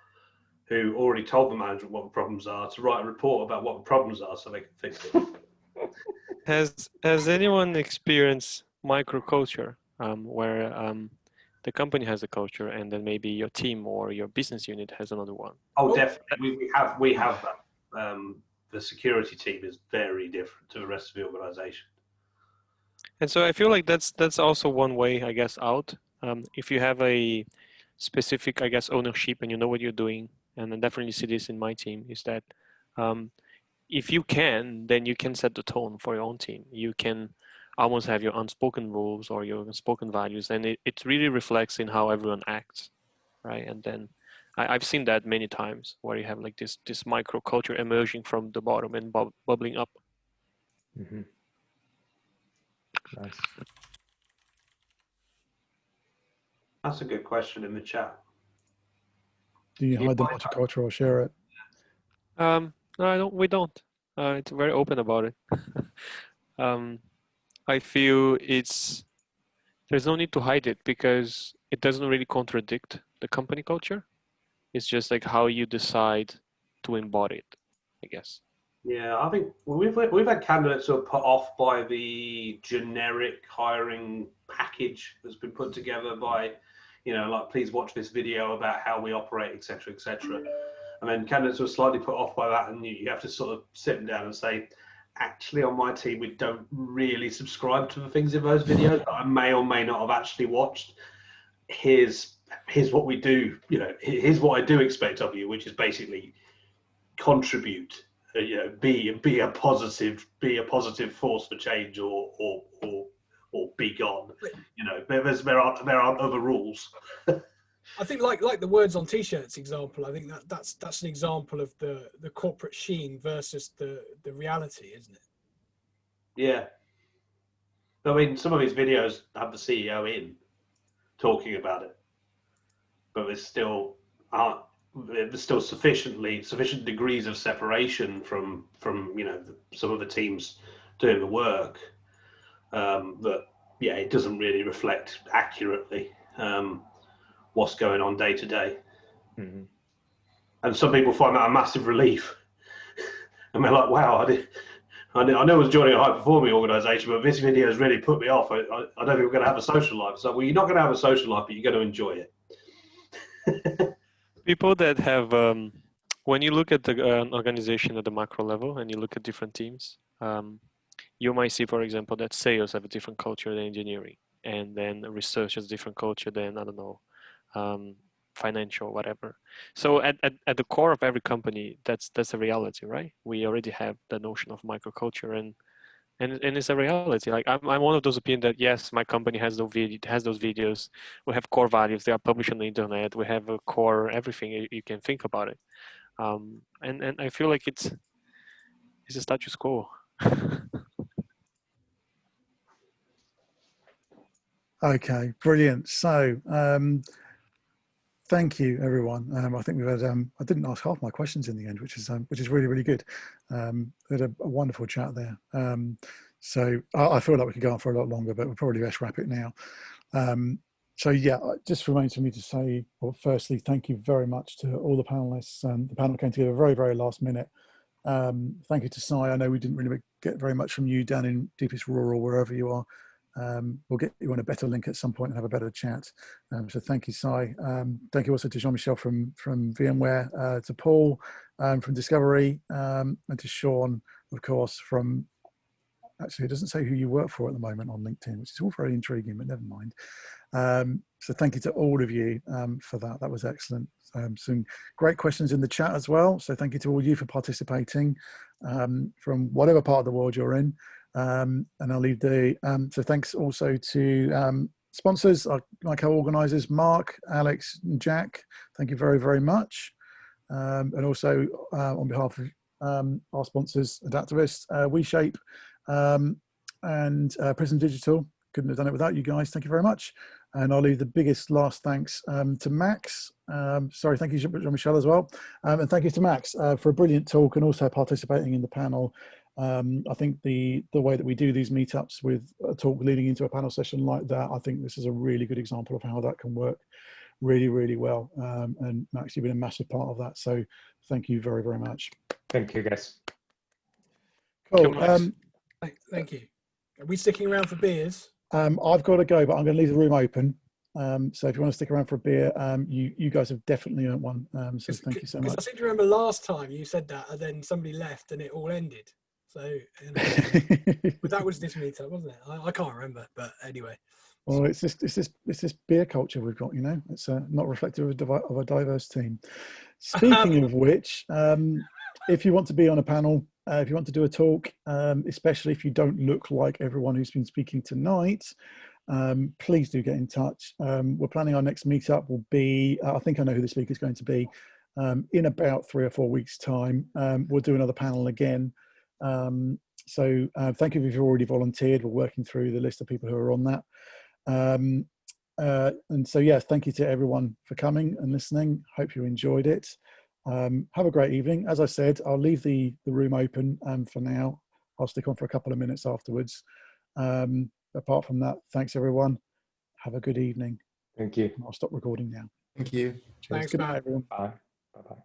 who already told the management what the problems are, to write a report about what the problems are so they can fix it. Has anyone experienced microculture, where the company has a culture and then maybe your team or your business unit has another one? Oh, definitely. We have that. The security team is very different to the rest of the organization. And so I feel like that's also one way, I guess, out. If you have a specific, I guess, ownership and you know what you're doing, and I definitely see this in my team, is that if you can, then you can set the tone for your own team. You can almost have your unspoken rules or your unspoken values, and it really reflects in how everyone acts, right? And then I've seen that many times where you have like this micro culture emerging from the bottom and bubbling up. Mm-hmm. Nice. That's a good question in the chat. Do you hide the multicultural or share it? No, we don't. It's very open about it. I feel there's no need to hide it because it doesn't really contradict the company culture. It's just like how you decide to embody it, I guess. Yeah, I think we've had candidates who are put off by the generic hiring package that's been put together by, like, please watch this video about how we operate, etc., etc. And then candidates were slightly put off by that, and you have to sort of sit them down and say, actually, on my team, we don't really subscribe to the things in those videos that I may or may not have actually watched. Here's what we do. Here's what I do expect of you, which is basically contribute. Be a positive force for change, or be gone. There aren't other rules. I think like the words on t-shirts example, I think that's an example of the corporate sheen versus the reality, isn't it? Yeah. I mean, some of his videos have the CEO in talking about it, but there's still sufficient degrees of separation from some of the teams doing the work that it doesn't really reflect accurately what's going on day to day. Mm-hmm. And some people find that a massive relief. And they're like, wow, I know I was joining a high performing organisation, but this video has really put me off. I don't think we're going to have a social life. So, well, you're not going to have a social life, but you're going to enjoy it. People that have, when you look at the organization at the macro level and you look at different teams, you might see, for example, that sales have a different culture than engineering, and then research has a different culture than, I don't know, financial, whatever. So at the core of every company, that's a reality, right? We already have the notion of microculture, and it's a reality. Like I'm one of those opinion that yes, my company has those videos. We have core values. They are published on the internet. We have a core everything you can think about it. And I feel like it's a status quo. Okay, brilliant. So thank you, everyone. I think we've had, I didn't ask half my questions in the end, which is really, really good. We had a wonderful chat there. So I feel like we could go on for a lot longer, but we'll probably best wrap it now. So yeah, it just remains for me to say, well, firstly, thank you very much to all the panelists. The panel came together very, very last minute. Thank you to Si. I know we didn't really get very much from you down in deepest rural, wherever you are. We'll get you on a better link at some point and have a better chat. So thank you, Si. Thank you also to Jean-Michel from VMware, to Paul from Discovery, and to Sean, of course, from, actually it doesn't say who you work for at the moment on LinkedIn, which is all very intriguing, but never mind. So thank you to all of you for that. That was excellent. Some great questions in the chat as well. So thank you to all you for participating from whatever part of the world you're in. And I'll leave so thanks also to sponsors, my co-organisers, Mark, Alex, and Jack. Thank you very, very much. And also on behalf of our sponsors, Adaptivist, WeShape, and Prism Digital. Couldn't have done it without you guys. Thank you very much. And I'll leave the biggest last thanks to Max. Sorry, thank you, Jean-Michel, as well. And thank you to Max for a brilliant talk and also participating in the panel. I think the way that we do these meetups with a talk leading into a panel session like that, I think this is a really good example of how that can work really, really well. And Max, you've been a massive part of that. So thank you very, very much. Thank you, guys. Cool. Thank you. Are we sticking around for beers? I've got to go, but I'm going to leave the room open. So if you want to stick around for a beer, you guys have definitely earned one. So thank you so much. I seem to remember last time you said that, and then somebody left, and it all ended. So but that was this meetup, wasn't it? I can't remember, but anyway. Well, it's this beer culture we've got. It's not reflective of a diverse team. Speaking of which, if you want to be on a panel, if you want to do a talk, especially if you don't look like everyone who's been speaking tonight, please do get in touch. We're planning our next meetup will be, I think I know who the speaker is going to be, in about 3 or 4 weeks' time. We'll do another panel again. So thank you if you've already volunteered. We're working through the list of people who are on that. And so, yes, thank you to everyone for coming and listening. Hope you enjoyed it. Have a great evening. As I said, I'll leave the room open for now. I'll stick on for a couple of minutes afterwards. Apart from that, thanks everyone. Have a good evening. Thank you. I'll stop recording now. Thank you. Cheers. Thanks, Good Matt. night, everyone. Bye. Bye-bye.